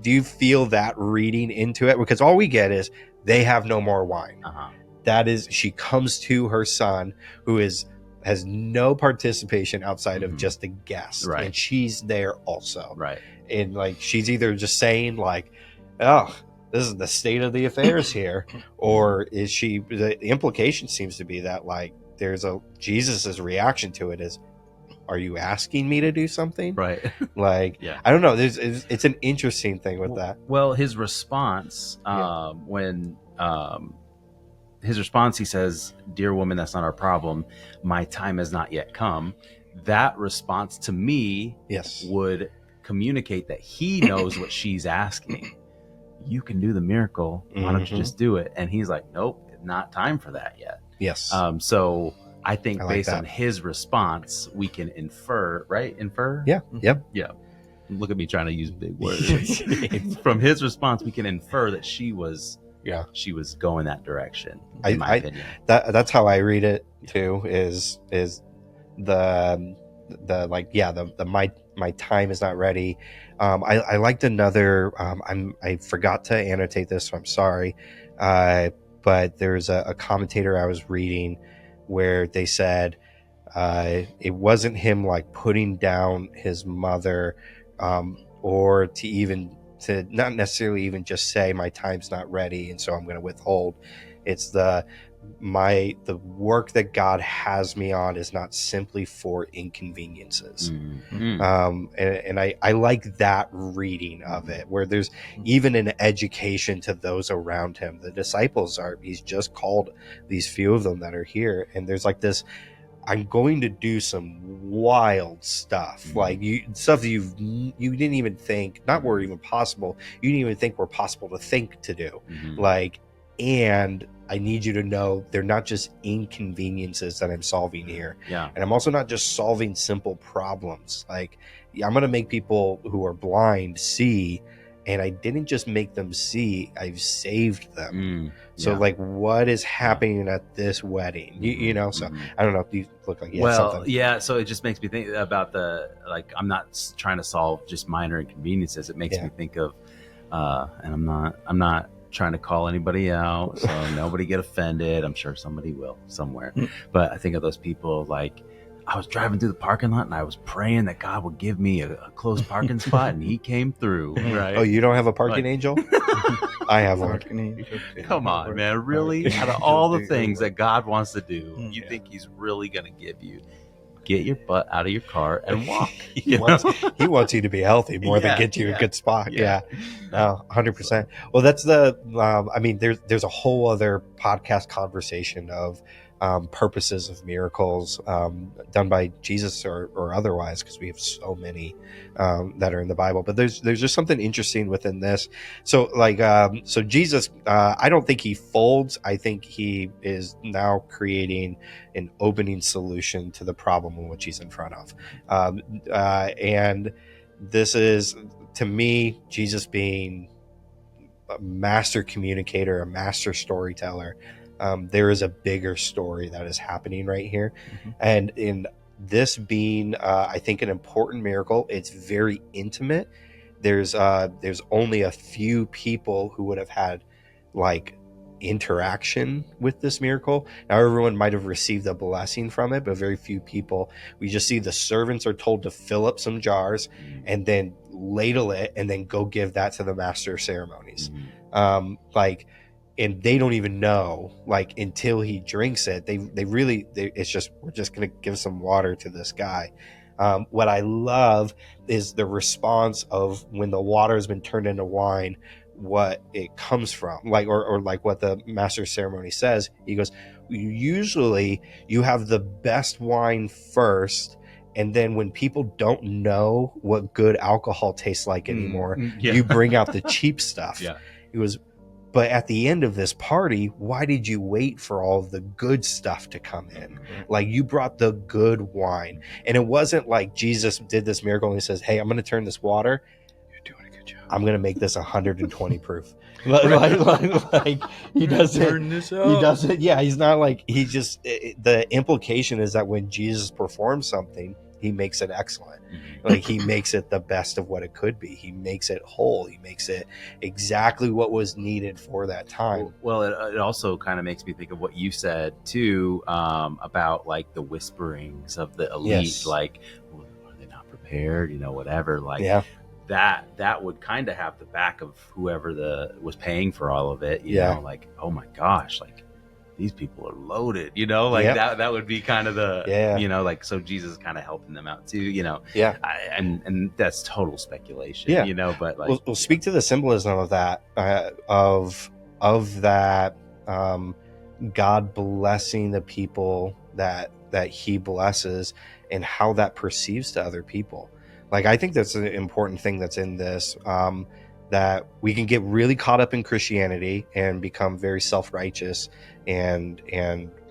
you feel that reading into it? Because all we get is they have no more wine. That is, she comes to her son who has no participation outside of just a guest, right? And she's there also, right? And like she's either just saying like, oh, this is the state of the affairs here, or is she? The implication seems to be that like there's Jesus's reaction to it is, are you asking me to do something? Right. Like, I don't know. It's an interesting thing with that. Well, his response, his response, he says, "Dear woman, that's not our problem. My time has not yet come." That response to me, would communicate that he knows what she's asking. You can do the miracle. Why don't you just do it? And he's like, nope, not time for that yet. Yes. So I think based that. on his response, we can infer, right? Infer? Yeah. Yep. Yeah. Look at me trying to use big words. From his response, we can infer that she was Yeah. she was going that direction, I- in my opinion. That's how I read it too. Is the like, yeah, the my time is not ready. I liked another. I forgot to annotate this, so I'm sorry. But there's a commentator I was reading where they said it wasn't him like putting down his mother, or to not necessarily even just say my time's not ready and so I'm going to withhold. It's the work that God has me on is not simply for inconveniences. And I like that reading of it, where there's even an education to those around him. The disciples he's just called these few of them that are here, and there's like this, I'm going to do some wild stuff, like stuff that you didn't even think, not were even possible. You didn't even think were possible to think to do. Like, and I need you to know they're not just inconveniences that I'm solving here. Yeah. And I'm also not just solving simple problems. Like, I'm going to make people who are blind see, and I didn't just make them see, I've saved them. So like, what is happening at this wedding? You know, so I don't know if you look like you had something. Yeah, so it just makes me think about I'm not trying to solve just minor inconveniences. It makes me think of and I'm not trying to call anybody out, so nobody get offended. I'm sure somebody will somewhere. But I think of those people, like, I was driving through the parking lot and I was praying that God would give me a close parking spot, and he came through. Right? Oh, you don't have a parking angel? I have one. Come on, man. Really? Out of all the things that God wants to do, you think he's really going to give you? Get your butt out of your car and walk. He wants you to be healthy more than get you a good spot. Yeah. No, 100%. Well, that's I mean, there's a whole other podcast conversation of purposes of miracles done by Jesus or otherwise, because we have so many that are in the Bible. But there's just something interesting within this. So like, so Jesus, I don't think he folds. I think he is now creating an opening solution to the problem in which he's in front of. And this is, to me, Jesus being a master communicator, a master storyteller. There is a bigger story that is happening right here. And in this being, I think, an important miracle, it's very intimate. There's only a few people who would have had like interaction with this miracle. Now everyone might have received a blessing from it, but very few people. We just see the servants are told to fill up some jars and then ladle it and then go give that to the master of ceremonies. And they don't even know, like, until he drinks it. It's just, we're just going to give some water to this guy. What I love is the response of when the water has been turned into wine, what it comes from, like, or like what the master of ceremony says. He goes, usually you have the best wine first, and then when people don't know what good alcohol tastes like anymore, you bring out the cheap stuff. He goes, but at the end of this party, why did you wait for all of the good stuff to come in? Like, you brought the good wine. And it wasn't like Jesus did this miracle and he says, hey, I'm going to turn this water. You're doing a good job. I'm going to make this 120 proof. like he doesn't turn this up. He doesn't. Yeah, he's not like, he just, the implication is that when Jesus performs something, he makes it excellent. Like, he makes it the best of what it could be. He makes it whole. He makes it exactly what was needed for that time. Well, it also kind of makes me think of what you said too, about like the whisperings of the elite. Like, well, are they not prepared? You know, whatever. Like, that would kind of have the back of whoever was paying for all of it. You know, like, oh my gosh, like, these people are loaded, you know, like that would be kind of the, you know, like, so Jesus kind of helping them out too, you know? And that's total speculation, you know, but like, we'll speak to the symbolism of that, of that, God blessing the people that he blesses and how that perceives to other people. Like, I think that's an important thing that's in this, that we can get really caught up in Christianity and become very self-righteous and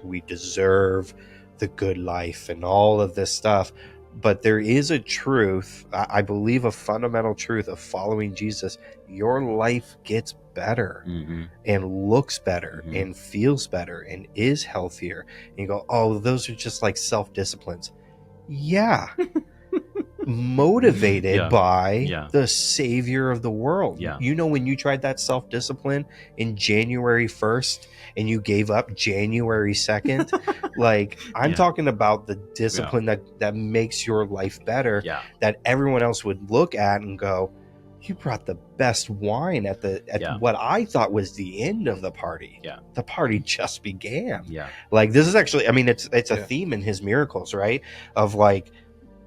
we deserve the good life and all of this stuff. But there is a truth, I believe, a fundamental truth of following Jesus. Your life gets better Mm-hmm. and looks better Mhm. and feels better and is healthier. And you go, oh, those are just like self-disciplines. Yeah. Motivated Yeah. by Yeah. the savior of the world. Yeah. You know, when you tried that self-discipline in January 1st and you gave up January 2nd, like I'm Yeah. talking about the discipline that makes your life better, Yeah. that everyone else would look at and go, you brought the best wine at Yeah. what I thought was the end of the party. Yeah. The party just began. Yeah. Like this is actually, I mean, it's a Yeah. theme in his miracles, right? Of like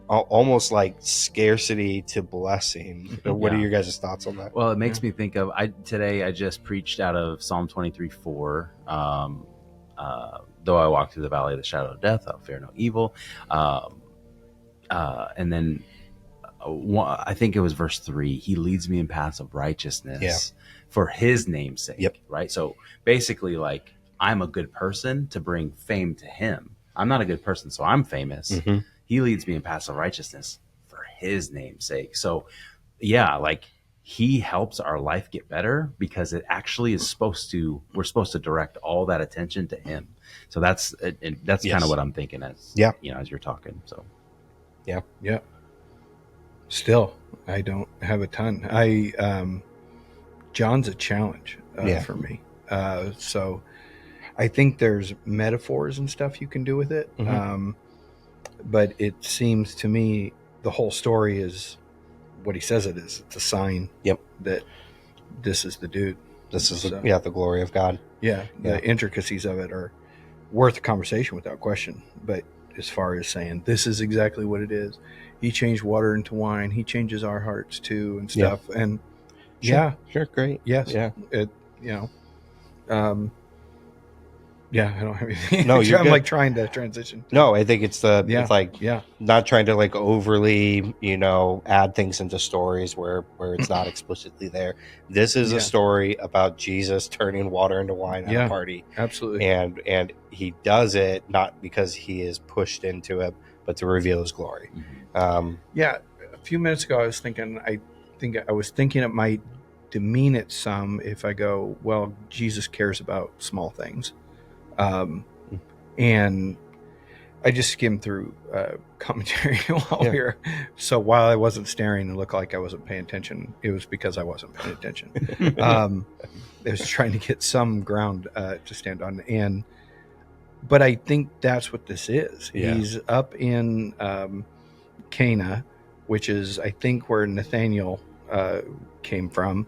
almost like scarcity to blessing. What are Yeah. your guys' thoughts on that? Well, it makes me think of today I just preached out of Psalm 23:4. Though I walk through the valley of the shadow of death, I'll fear no evil. And then I think it was verse 3. He leads me in paths of righteousness for his name's sake. Yep. Right. So basically, like, I'm a good person to bring fame to him. I'm not a good person, so I'm famous. Mhm. He leads me in paths of righteousness for his name's sake. So yeah, like he helps our life get better because it actually is we're supposed to direct all that attention to him. So that's Yes. kind of what I'm thinking as, Yeah. as you're talking. So Yeah. Still, I don't have a ton. John's a challenge for me. So I think there's metaphors and stuff you can do with it. Mhm. But it seems to me the whole story is what he says it is. It's a sign that this is the dude. This is So- the glory of God. Yeah, the intricacies of it are worth a conversation without question. But as far as saying this is exactly what it is, he changed water into wine. He changes our hearts too and stuff. And Sure, great. yes, Yeah. it I don't have anything. No, you're I'm good. like trying to transition. No, I think it's Yeah. it's like Yeah, not trying to like overly, add things into stories where it's not explicitly there. This is Yeah. a story about Jesus turning water into wine at Yeah. a party. absolutely. And he does it not because he is pushed into it, but to reveal his glory. Yeah, a few minutes ago, I was thinking it might demean it some if I go, well, Jesus cares about small things. And I just skimmed through commentary while we were, so while I wasn't staring and looked like I wasn't paying attention, it was because I wasn't paying attention. I was trying to get some ground to stand on. But I think that's what this is. Yeah. He's up in Cana, which is, I think, where Nathaniel came from.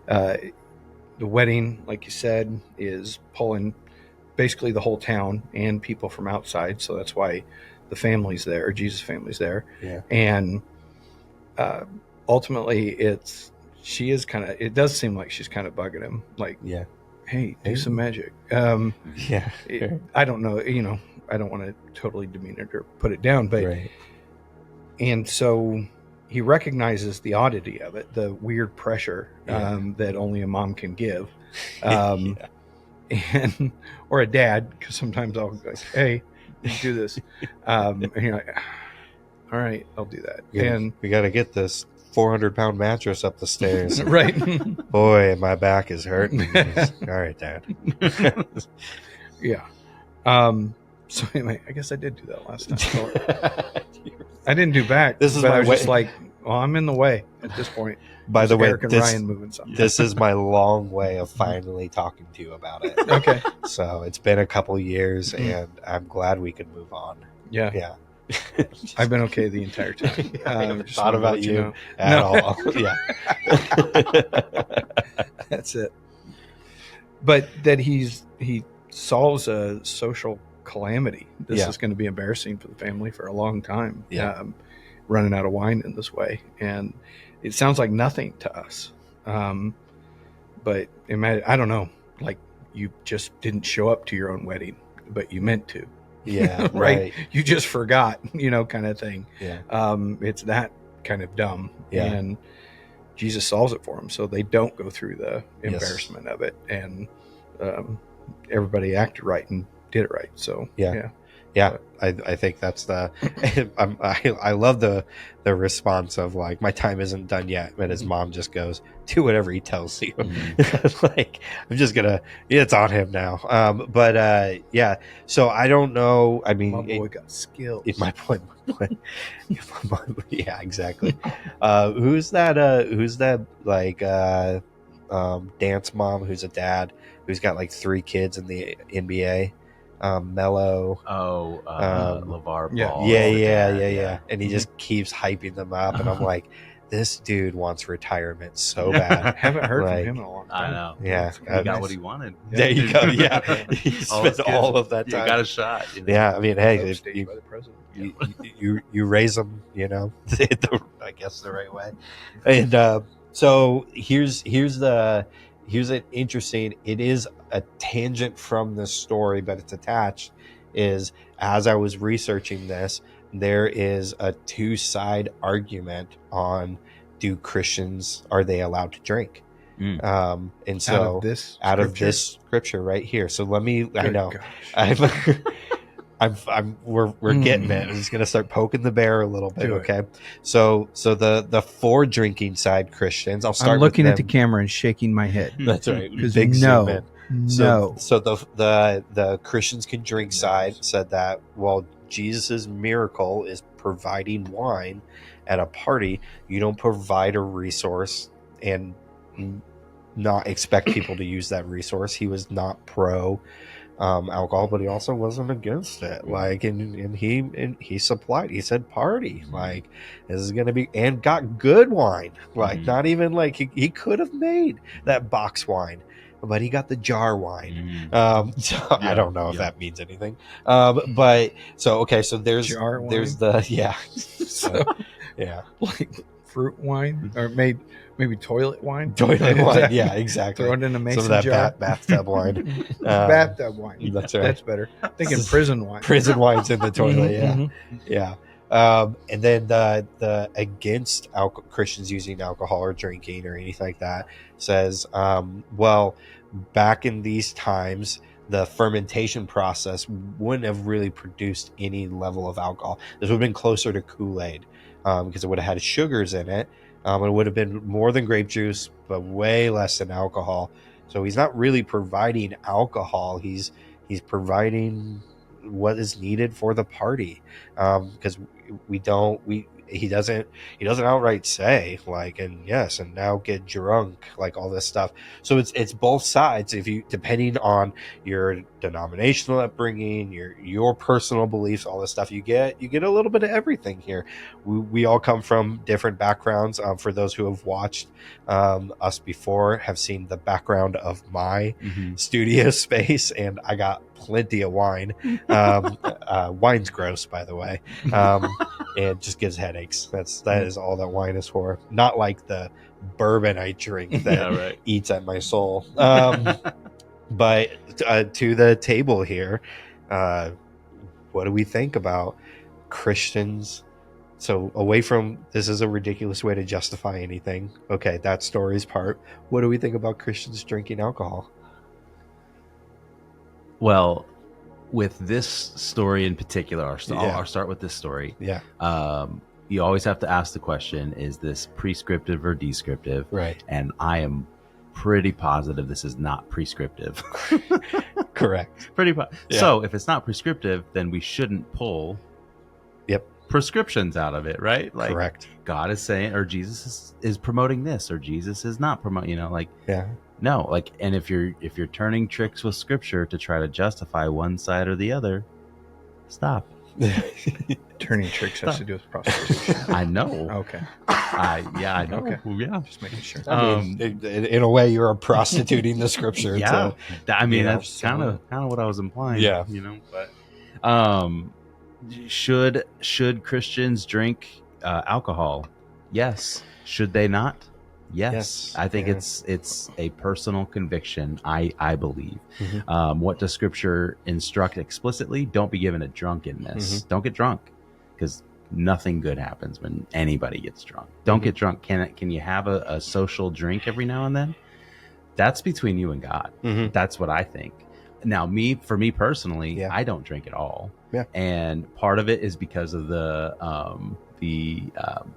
The wedding, like you said, is pulling basically the whole town and people from outside. So that's why the family's there, Jesus' family's there. Yeah. And ultimately, it does seem like she's kind of bugging him. Like, Yeah. hey, do some magic. Yeah. I don't know, I don't want to totally demean it or put it down, but Right. and so he recognizes the oddity of it, the weird pressure that only a mom can give, and or a dad, because sometimes I'll be like, "Hey, do this," and you're like, "All right, I'll do that." And we got to get this 400-pound mattress up the stairs. right, Boy, my back is hurting. All right, Dad. yeah. So anyway, I guess I did do that last time. I didn't do back. This is but my I was way- just like, well, I'm in the way at this point. By the way, Eric and Ryan moving something. this is my long way of finally talking to you about it. Okay. So it's been a couple years, Mhm. and I'm glad we could move on. Yeah. Yeah. I've been okay the entire time. I haven't Just thought wanted to about let you know. at No. all. Yeah. That's it. But that he solves a social calamity. This Yeah. is going to be embarrassing for the family for a long time. Yeah. Running out of wine in this way, and it sounds like nothing to us. But I don't know. Like, you just didn't show up to your own wedding, but you meant to. Yeah. Right? Right. You just forgot, kind of thing. Yeah. It's that kind of dumb. Yeah. And Jesus solves it for them, so they don't go through the Yes. embarrassment of it, and everybody acted right and did it right. So Yeah. Yeah, I think that's the. I love the response of like, my time isn't done yet, and his mom just goes, do whatever he tells you. Like, I'm just gonna, it's on him now. But yeah, so I don't know. I mean, My boy got skills. my point. Yeah, exactly. Who's that like dance mom who's a dad who's got like 3 kids in the NBA? Mello. LeVar yeah. Ball. Yeah. And he just keeps hyping them up, and I'm like, this dude wants retirement so bad. Haven't heard Like, from him in a long I time. know. Yeah, He got what he wanted. there you go. Yeah, he All his spent kids, all of that You time. got a shot. You know? Yeah, I mean, hey, if Upstaged by the president. you raise them, I guess the right way. And so here's an interesting. It is a tangent from this story, but it's attached. Is, as I was researching this, there is a 2-side argument on, are they allowed to drink? And so out of this scripture right here. So let me. I Good know. gosh. We're getting it. I'm just gonna start poking the bear a little bit. Do it. Okay. So the 4 drinking side Christians. I'll start. I'm looking with at the them. camera and shaking my head. That's right. Because Big zoom in. no. So the Christians can drink side said that, well, Jesus's miracle is providing wine at a party. You don't provide a resource and not expect people to use that resource. He was not pro alcohol, but he also wasn't against it. Like, and he supplied. He said party. Like, this is gonna be, and got good wine. Like, not even like he could have made that box wine, but he got the jar wine. So I don't know if that means anything. But so okay, so there's Jar wine? there's the so yeah, Like fruit wine, or maybe toilet wine. toilet wine. Yeah, exactly. Throw it in a mason Some of that jar. bathtub wine. Bathtub wine. That's right. That's better. Thinking prison wine. Prison wine's in the toilet. Yeah. Mhm. Yeah. And then the against Christians using alcohol or drinking or anything like that says, well, back in these times, the fermentation process wouldn't have really produced any level of alcohol. This would have been closer to Kool-Aid because it would have had sugars in it. It would have been more than grape juice, but way less than alcohol. So he's not really providing alcohol. He's providing what is needed for the party, because he doesn't outright say like, and yes, and now get drunk, like all this stuff. So it's both sides. If you, depending on your denominational upbringing, your personal beliefs, all this stuff, you get a little bit of everything here. We all come from different backgrounds. For those who have watched us before, have seen the background of my studio space, and I got plenty of wine. Wine's gross, by the way. And just gives headaches. That is all that wine is for. Not like the bourbon I drink that eats at my soul. But to the table here, what do we think about Christians? So away from, this is a ridiculous way to justify anything. Okay, that story's part. What do we think about Christians drinking alcohol? Well, with this story in particular, I'll start with this story. Yeah. You always have to ask the question, is this prescriptive or descriptive? Right. And I am pretty positive this is not prescriptive. Correct. Yeah. So if it's not prescriptive, then we shouldn't pull prescriptions out of it, right? Like, correct. God is saying, or Jesus is promoting this, or Jesus is not promoting, No, like, and if you're turning tricks with scripture to try to justify one side or the other, stop. Turning tricks has to do with prostitution. I know. Okay. I know. Okay. Yeah. Just making sure. I mean, in a way, you're prostituting the scripture. Yeah. So, I mean, that's kind of what I was implying. Yeah. But should Christians drink alcohol? Yes. Should they not? Yes. I think it's a personal conviction. I believe. What does Scripture instruct explicitly? Don't be given to drunkenness. Don't get drunk, because nothing good happens when anybody gets drunk. Don't get drunk. Can you have a social drink every now and then? That's between you and God. That's what I think. Now, for me personally, Yeah. I don't drink at all. Yeah. And part of it is because of the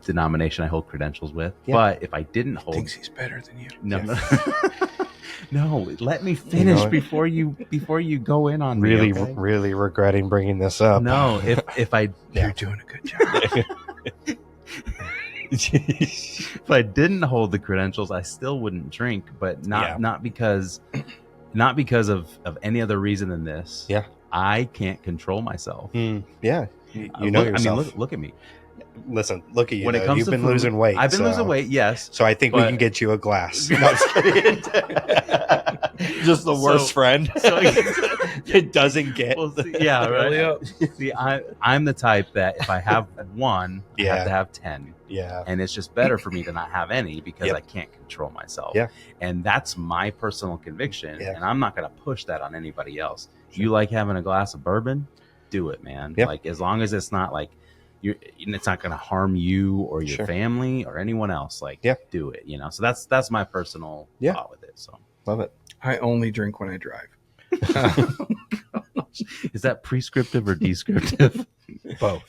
denomination I hold credentials with. Yeah. But if I didn't hold, Thinks he's better than you. no, Yeah. no, let me finish know, before you go in on Really, me. Okay? really regretting bringing this up. No, if I You're doing a good job. if I didn't hold the credentials, I still wouldn't drink, but not because of any other reason than this. Yeah. I can't control myself. Yeah, you know yourself. I mean, look at me. Listen, look at you. When it though. comes You've to been food, losing weight. I've been losing weight, yes. So I think we but- can get you a glass. No, I'm just kidding. Just the worst So- friend. so- It doesn't get. Well, see, yeah, Belly right. up. See, I'm the type that if I have one, I Yeah. have to have 10. Yeah. And it's just better for me to not have any because Yep. I can't control myself. Yeah. And that's my personal conviction. Yeah. And I'm not going to push that on anybody else. You like having a glass of bourbon? Do it, man. Yep. Like, as long as it's not like it's not going to harm you or your Sure. family or anyone else. Like, Yeah. do it. So that's my personal Yeah. thought with it. So, Love it. I only drink when I drive. is that prescriptive or descriptive? Both.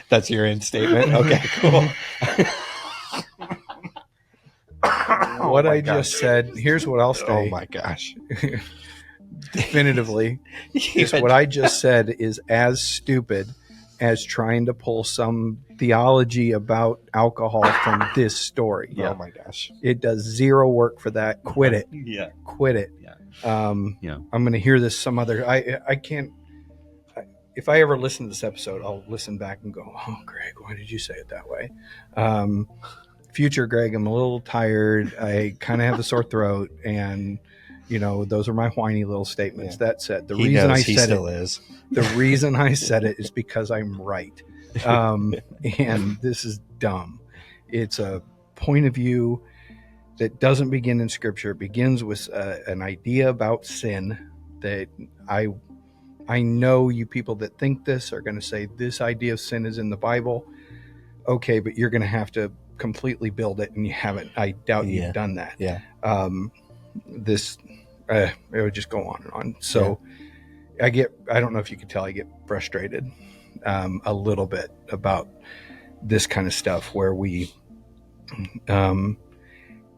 That's your end statement. Okay, cool. What my I gosh. just said, here's what I'll Oh say my gosh. definitively. Is what I just said is as stupid as trying to pull some theology about alcohol from this story. Oh my gosh. It does zero work for that. Quit it. Yeah. Quit it. Yeah. I'm going to hear this some other. I can't. If I ever listen to this episode, I'll listen back and go, "Oh, Greg, why did you say it that way?" Future Greg, I'm a little tired. I kind of have a sore throat, and those are my whiny little statements. Yeah. That said, the He reason knows I he said still it, is. the reason I said it is because I'm right. And this is dumb. It's a point of view that doesn't begin in Scripture. It begins with an idea about sin that I know you people that think this are going to say this idea of sin is in the Bible. Okay, but you're going to have to completely build it, and you haven't. I doubt Yeah. you've done that. Yeah. It would just go on and on. So I don't know if you could tell, I get frustrated a little bit about this kind of stuff where we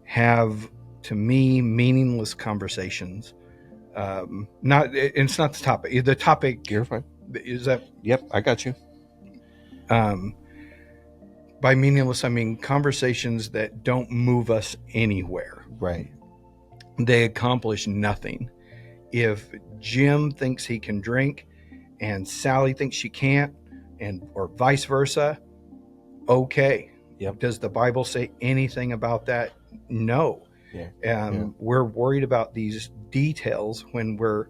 have, to me, meaningless conversations. It's not the topic. The topic You're fine. is that Yep, I got you. by meaningless, I mean conversations that don't move us anywhere. Right. They accomplish nothing. If Jim thinks he can drink and Sally thinks she can't, or vice versa, okay. Yep. Does the Bible say anything about that? No. Yeah. We're worried about these details when we're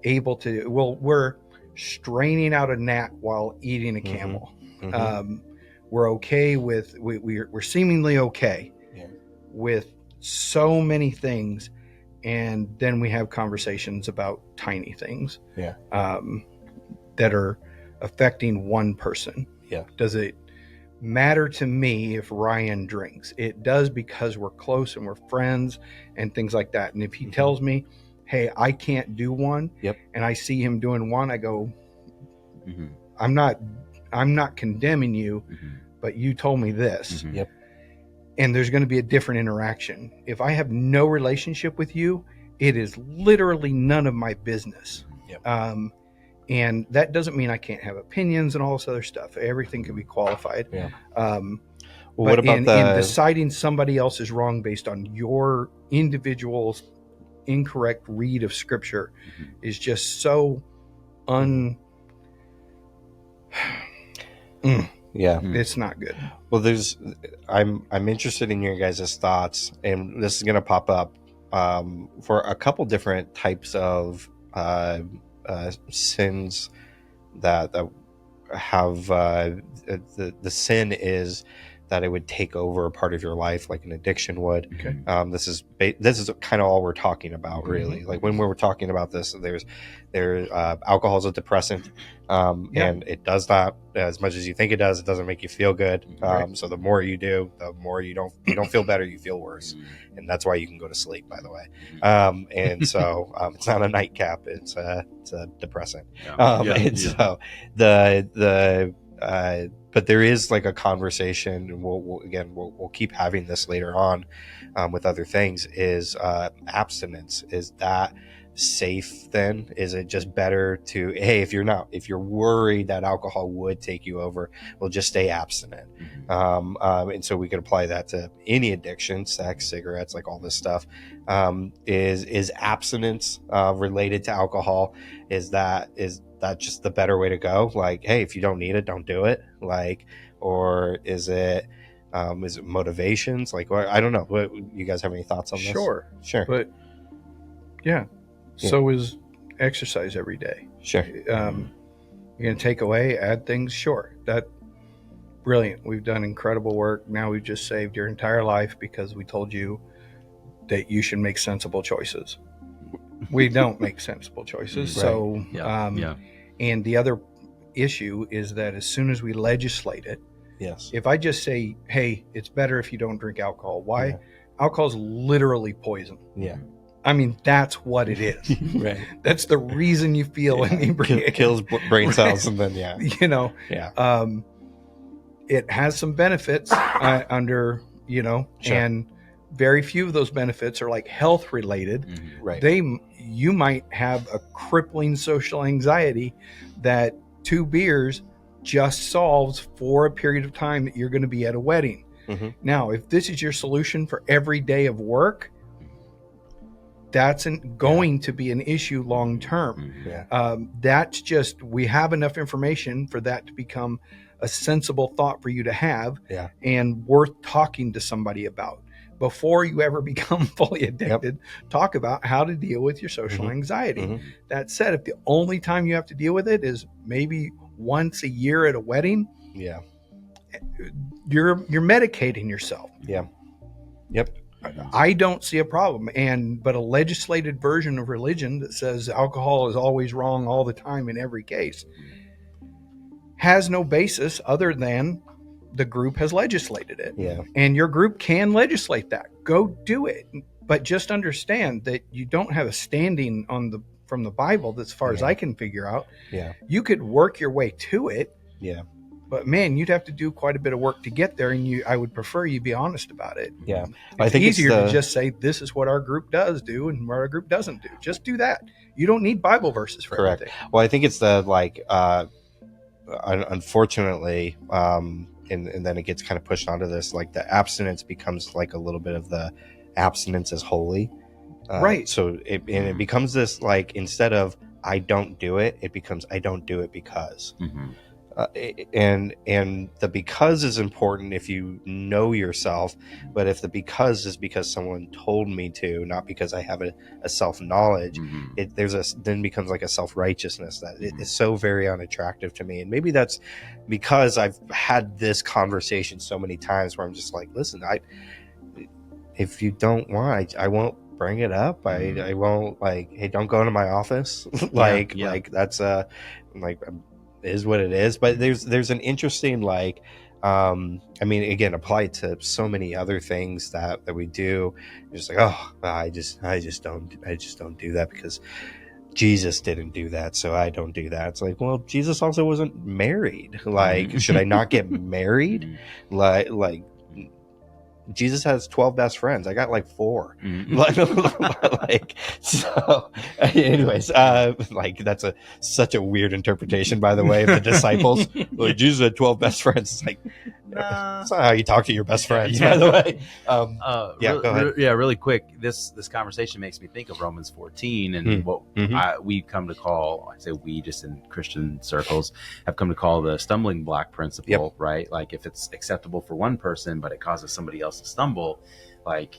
able to. Well, we're straining out a gnat while eating a camel. Mhm. We're okay with we're seemingly okay Yeah. with so many things, and then we have conversations about tiny things that are affecting one person. Yeah. Does it matter to me if Ryan drinks? It does, because we're close and we're friends and things like that. And if he tells me, hey, I can't do one, Yep. and I see him doing one, I go, Mhm. I'm not condemning you, but you told me this. Mhm. Yep. And there's going to be a different interaction. If I have no relationship with you, it is literally none of my business. Yep. And that doesn't mean I can't have opinions and all this other stuff. Everything can be qualified. Yeah. Well, what about in the deciding somebody else is wrong based on your individual's incorrect read of Scripture is just so Yeah. it's not good. Well, I'm interested in your guys' thoughts, and this is going to pop up for a couple different types of sins that have the sin is that it would take over a part of your life like an addiction would. Okay. This is kind of all we're talking about, really. Like when we're talking about this, there's alcohol is a depressant, and it does not, as much as you think it does, it doesn't make you feel good. Right. So the more you do, the more you don't feel better, you feel worse, and that's why you can go to sleep, by the way. And so it's not a nightcap; it's a depressant. So but there is like a conversation, and we'll keep having this later on with other things. Is abstinence, is that safe then? Is it just better to, hey, if you're worried that alcohol would take you over, well, just stay abstinent? And so we could apply that to any addiction, sex, cigarettes, like all this stuff. Is abstinence related to alcohol? Is that just the better way to go? Like, hey, if you don't need it, don't do it. Like, or is it motivations? Like, I don't know. What, you guys have any thoughts on this? Sure. But yeah. So is exercise every day. Sure. You're going to take away, add things. Sure. That brilliant. We've done incredible work. Now we've just saved your entire life because we told you that you should make sensible choices. We don't make sensible choices. Right. So, and the other issue is that as soon as we legislate it, yes. If I just say, hey, it's better if you don't drink alcohol. Why? Yeah. Alcohol is literally poison. Yeah. I mean, that's what it is. Right. That's the reason you feel inebriated. Kills brain cells, and then it has some benefits under, sure. And very few of those benefits are like health related. Mm-hmm. Right. You might have a crippling social anxiety that 2 beers just solves for a period of time that you're going to be at a wedding. Mm-hmm. Now, if this is your solution for every day of work, that's going to be an issue long term. Yeah. That's just, we have enough information for that to become a sensible thought for you to have, and worth talking to somebody about. Before you ever become fully addicted, talk about how to deal with your social anxiety. Mm-hmm. That said, if the only time you have to deal with it is maybe once a year at a wedding, you're medicating yourself. Yeah. Yep. I don't see a problem. But a legislated version of religion that says alcohol is always wrong all the time in every case has no basis other than the group has legislated it. Yeah. And your group can legislate that. Go do it. But just understand that you don't have a standing from the Bible, as far as I can figure out. Yeah. You could work your way to it. Yeah. But man, you'd have to do quite a bit of work to get there, and I would prefer you be honest about it. Yeah. I think it's easier to just say, this is what our group does do and what our group doesn't do. Just do that. You don't need Bible verses for correct. everything. Well, I think it's unfortunately, and then it gets kind of pushed onto this, like the abstinence becomes like a little bit of the abstinence as holy. Right. So it becomes this, like, instead of I don't do it, it becomes I don't do it because. Mm-hmm. And the because is important if you know yourself, but if the because is because someone told me to, not because I have a self-knowledge, then becomes like a self-righteousness that is so very unattractive to me. And maybe that's because I've had this conversation so many times where I'm just like, listen, if you don't want, I won't bring it up. I won't, like, hey, don't go into my office. like that's is what it is. But there's an interesting, like, I mean, again, apply it to so many other things that we do. You're just like, I just don't do that because Jesus didn't do that, so I don't do that. It's like, well, Jesus also wasn't married. Like, should I not get married? Like Jesus has 12 best friends. I got like 4. Like, so anyways, like that's such a weird interpretation, by the way, of the disciples. Like, Jesus had 12 best friends. It's like, that's not how you talk to your best friends, by the way. Go ahead. Really quick. This conversation makes me think of Romans 14 and what we come to call, I say we just in Christian circles have come to call the stumbling block principle, right? Like, if it's acceptable for one person, but it causes somebody else to stumble, like,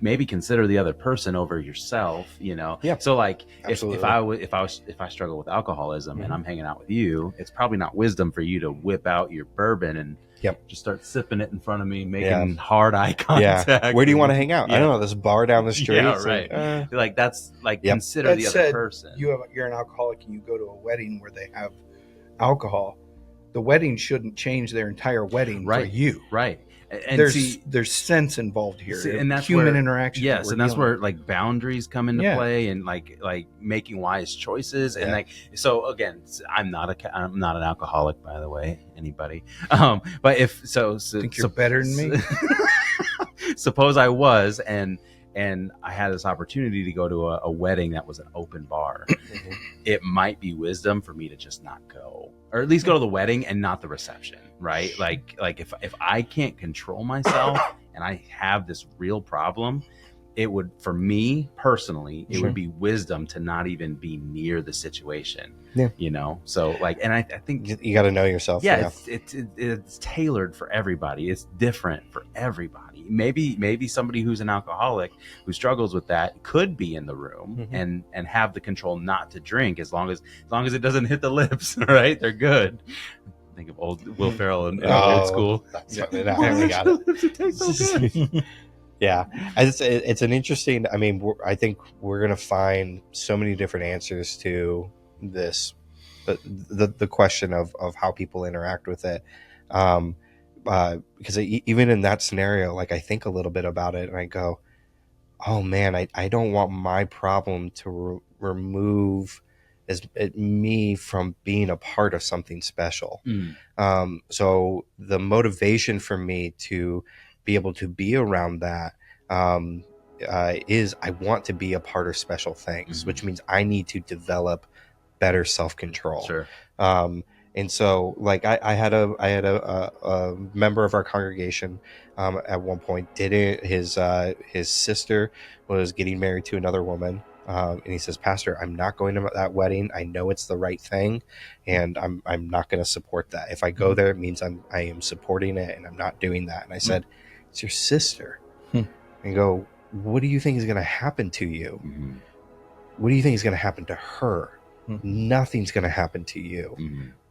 maybe consider the other person over yourself, Yeah, so like absolutely. if I struggle with alcoholism and Mhm. I'm hanging out with you, it's probably not wisdom for you to whip out your bourbon and Yep. just start sipping it in front of me, making Yeah. hard eye Yeah. contact. Where do you want to hang out? I Yeah. don't know, this bar down the street. Yeah, It's like, right. Like that's like Yep. consider That the other said, person. you're an alcoholic and you go to a wedding where they have alcohol. The wedding shouldn't change their entire wedding for Right. you. Right. And There's sense involved here, and that's human where, interaction. yes, and that's where like boundaries come into Yeah. play, and like making wise choices, and Yeah. like, so again, I'm not an alcoholic, by the way, anybody. But if so, think you're better than me. Suppose I was, and I had this opportunity to go to a wedding that was an open bar. Mhm. It might be wisdom for me to just not go, or at least go to the wedding and not the reception, right? Like if I can't control myself and I have this real problem, it would, for me personally, it Sure. would be wisdom to not even be near the situation. Yeah. So like, and I think You got to know yourself. yeah, it's tailored for everybody. It's different for everybody. Maybe somebody who's an alcoholic who struggles with that could be in the room Mhm. and have the control not to drink, as long as it doesn't hit the lips. Right, they're good. Think of old Will Ferrell in old school. That's funny. Now we got it. It tastes so good. Yeah, it's an interesting. I mean, I think we're gonna find so many different answers to this, the question of how people interact with it, because even in that scenario, like I think a little bit about it, and I go, oh man, I don't want my problem to remove me from being a part of something special. So the motivation for me to be able to be around that is I want to be a part of special things, which means I need to develop better self-control. Sure. And so like I had a member of our congregation at one point his sister was getting married to another woman. And he says, Pastor, I'm not going to that wedding. I know it's the right thing, and I'm not going to support that. If I go there, it means I am supporting it, and I'm not doing that. And I said, it's your sister. And go, what do you think is going to happen to you? What do you think is going to happen to her? Nothing's going to happen to you.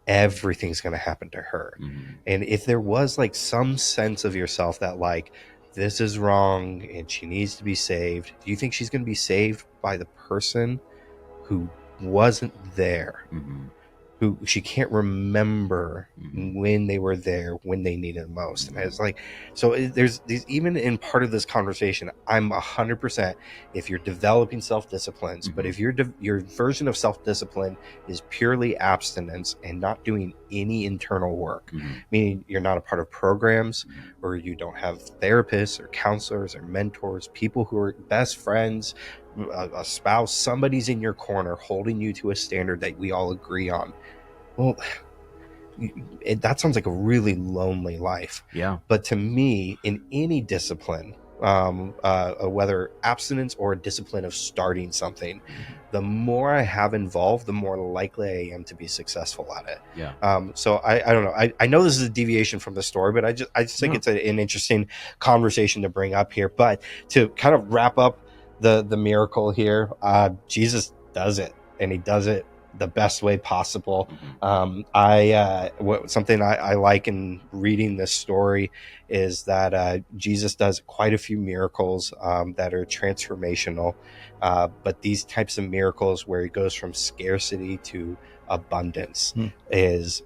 Everything's going to happen to her. And if there was like some sense of yourself that like, this is wrong and she needs to be saved, do you think she's going to be saved by the person who wasn't there, who she can't remember when they were there, when they needed it most? And it's like, so there's these, even in part of this conversation, I'm 100% if you're developing self-disciplines, but if your version of self-discipline is purely abstinence and not doing any internal work, meaning you're not a part of programs, or you don't have therapists or counselors or mentors, people who are best friends, a spouse, somebody's in your corner holding you to a standard that we all agree on. Well, that sounds like a really lonely life. Yeah. But to me, in any discipline, whether abstinence or a discipline of starting something, the more I have involved, the more likely I am to be successful at it. Yeah. So I don't know. I know this is a deviation from the story, but I just think it's an interesting conversation to bring up here. But to kind of wrap up the miracle here, Jesus does it, and he does it the best way possible. Something I like in reading this story is that Jesus does quite a few miracles that are transformational, but these types of miracles where he goes from scarcity to abundance is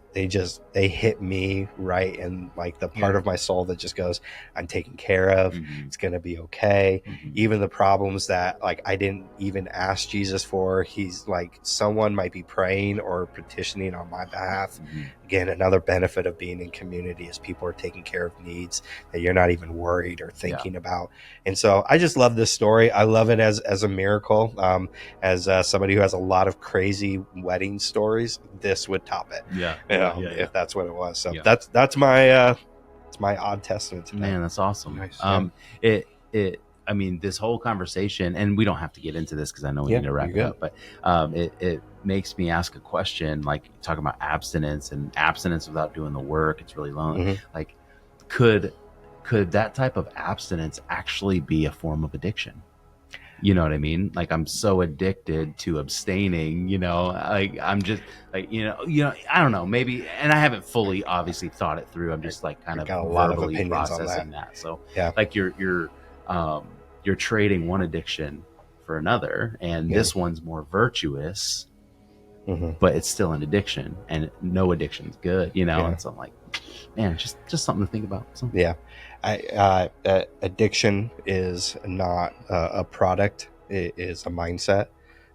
they hit me right in like the part of my soul that just goes, I'm taken care of. It's gonna be okay. Even the problems that like I didn't even ask Jesus for, he's like, someone might be praying or petitioning on my behalf. Again, another benefit of being in community is people are taking care of needs that you're not even worried or thinking about. And so I just love this story. I love it as a miracle. As somebody who has a lot of crazy wedding stories, this would top it. If that's what it was. So that's my odd testament to that. Man, that's awesome. Nice. I mean, this whole conversation, and we don't have to get into this because I know we need to wrap it up, but it makes me ask a question, like talking about abstinence without doing the work. It's really lonely. Like, could could that type of abstinence actually be a form of addiction? You know what I mean? Like, I'm so addicted to abstaining, like I'm just like, I don't know, maybe, and I haven't fully obviously thought it through. I'm just like kind of Got a lot of verbally opinions on processing that. So Yeah. like you're trading one addiction for another, and Yeah. this one's more virtuous, Mhm. but it's still an addiction, and no addiction's good, Yeah. And so I'm like, man, just something to think about. So. Yeah. Addiction is not a product. It is a mindset.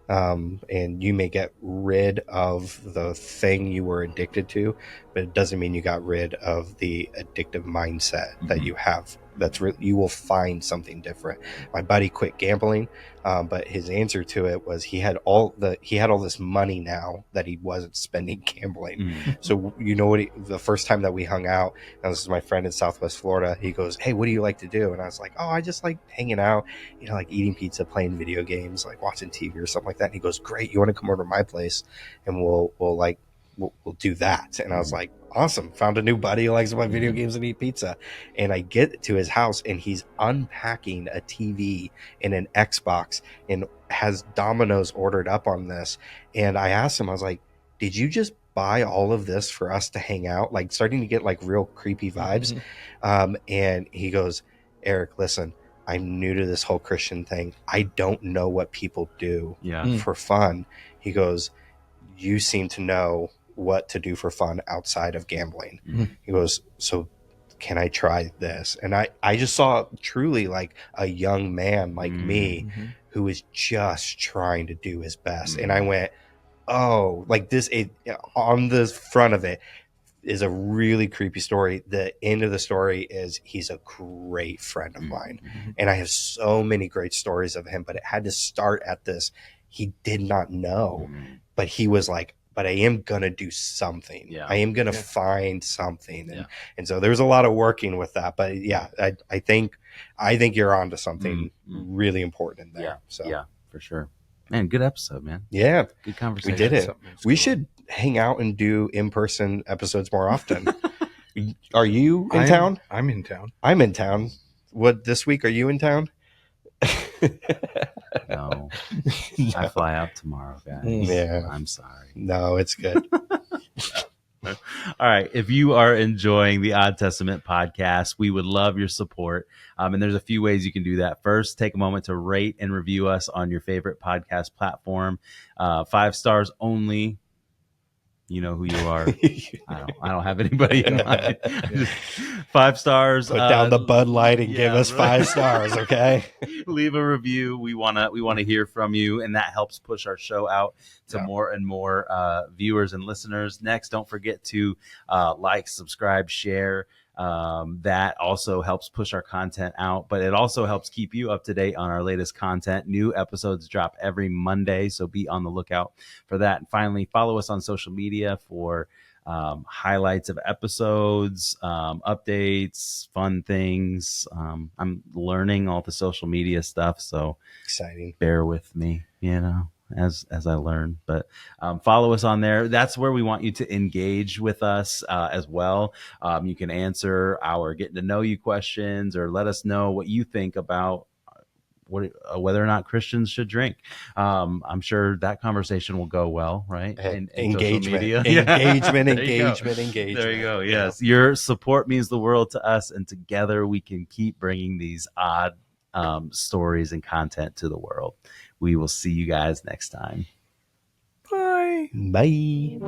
And you may get rid of the thing you were addicted to, but it doesn't mean you got rid of the addictive mindset that you have. You will find something different. My buddy quit gambling, but his answer to it was he had all this money now that he wasn't spending gambling. So the first time that we hung out, and this is my friend in Southwest Florida, he goes, "Hey, what do you like to do?" And I was like, "Oh, I just like hanging out, like eating pizza, playing video games, like watching TV or something like that." And he goes, "Great, you want to come over to my place and we'll do that?" And I was like, "Awesome, found a new buddy who likes to play video games and eat pizza." And I get to his house and he's unpacking a TV and an Xbox and has Domino's ordered up on this. And I asked him, I was like, "Did you just buy all of this for us to hang out?" Like, starting to get like real creepy vibes. And he goes, "Eric, listen, I'm new to this whole Christian thing. I don't know what people do for fun." He goes, "You seem to know what to do for fun outside of gambling." He goes, "So can I try this?" And I just saw truly like a young man like me who is just trying to do his best. And I went, "Oh, like this," on the front of it is a really creepy story. The end of the story is he's a great friend of mine. And I have so many great stories of him, but it had to start at this. He did not know, but he was like, "But I am going to do something. I am going to find something." And so there's a lot of working with that, but I think you're onto something really important in there. Yeah, for sure. Man, good episode, man. Yeah. Good conversation. We did it. We should hang out and do in-person episodes more often. Are you in town? I'm in town. I'm in town. What, this week? Are you in town? No. I fly out tomorrow, guys. Yeah. I'm sorry. No, it's good. All right. If you are enjoying the Odd Testament podcast, we would love your support. And there's a few ways you can do that. First, take a moment to rate and review us on your favorite podcast platform. 5 stars only. You know who you are. I don't have anybody in mind. 5 stars. Put down the Bud Light and give us 5 stars, okay? Leave a review. We wanna hear from you, and that helps push our show out to more and more viewers and listeners. Next, don't forget to like, subscribe, share. That also helps push our content out, but it also helps keep you up to date on our latest content. New episodes drop every Monday, so be on the lookout for that. And finally, follow us on social media for highlights of episodes, updates, fun things. I'm learning all the social media stuff, so exciting. Bear with me, as I learn, but follow us on there. That's where we want you to engage with us as well. You can answer our getting to know you questions, or let us know what you think about whether or not Christians should drink. I'm sure that conversation will go well, right? In engagement, social media. engagement. There you go. Yes, your support means the world to us, and together we can keep bringing these odd stories and content to the world. We will see you guys next time. Bye. Bye.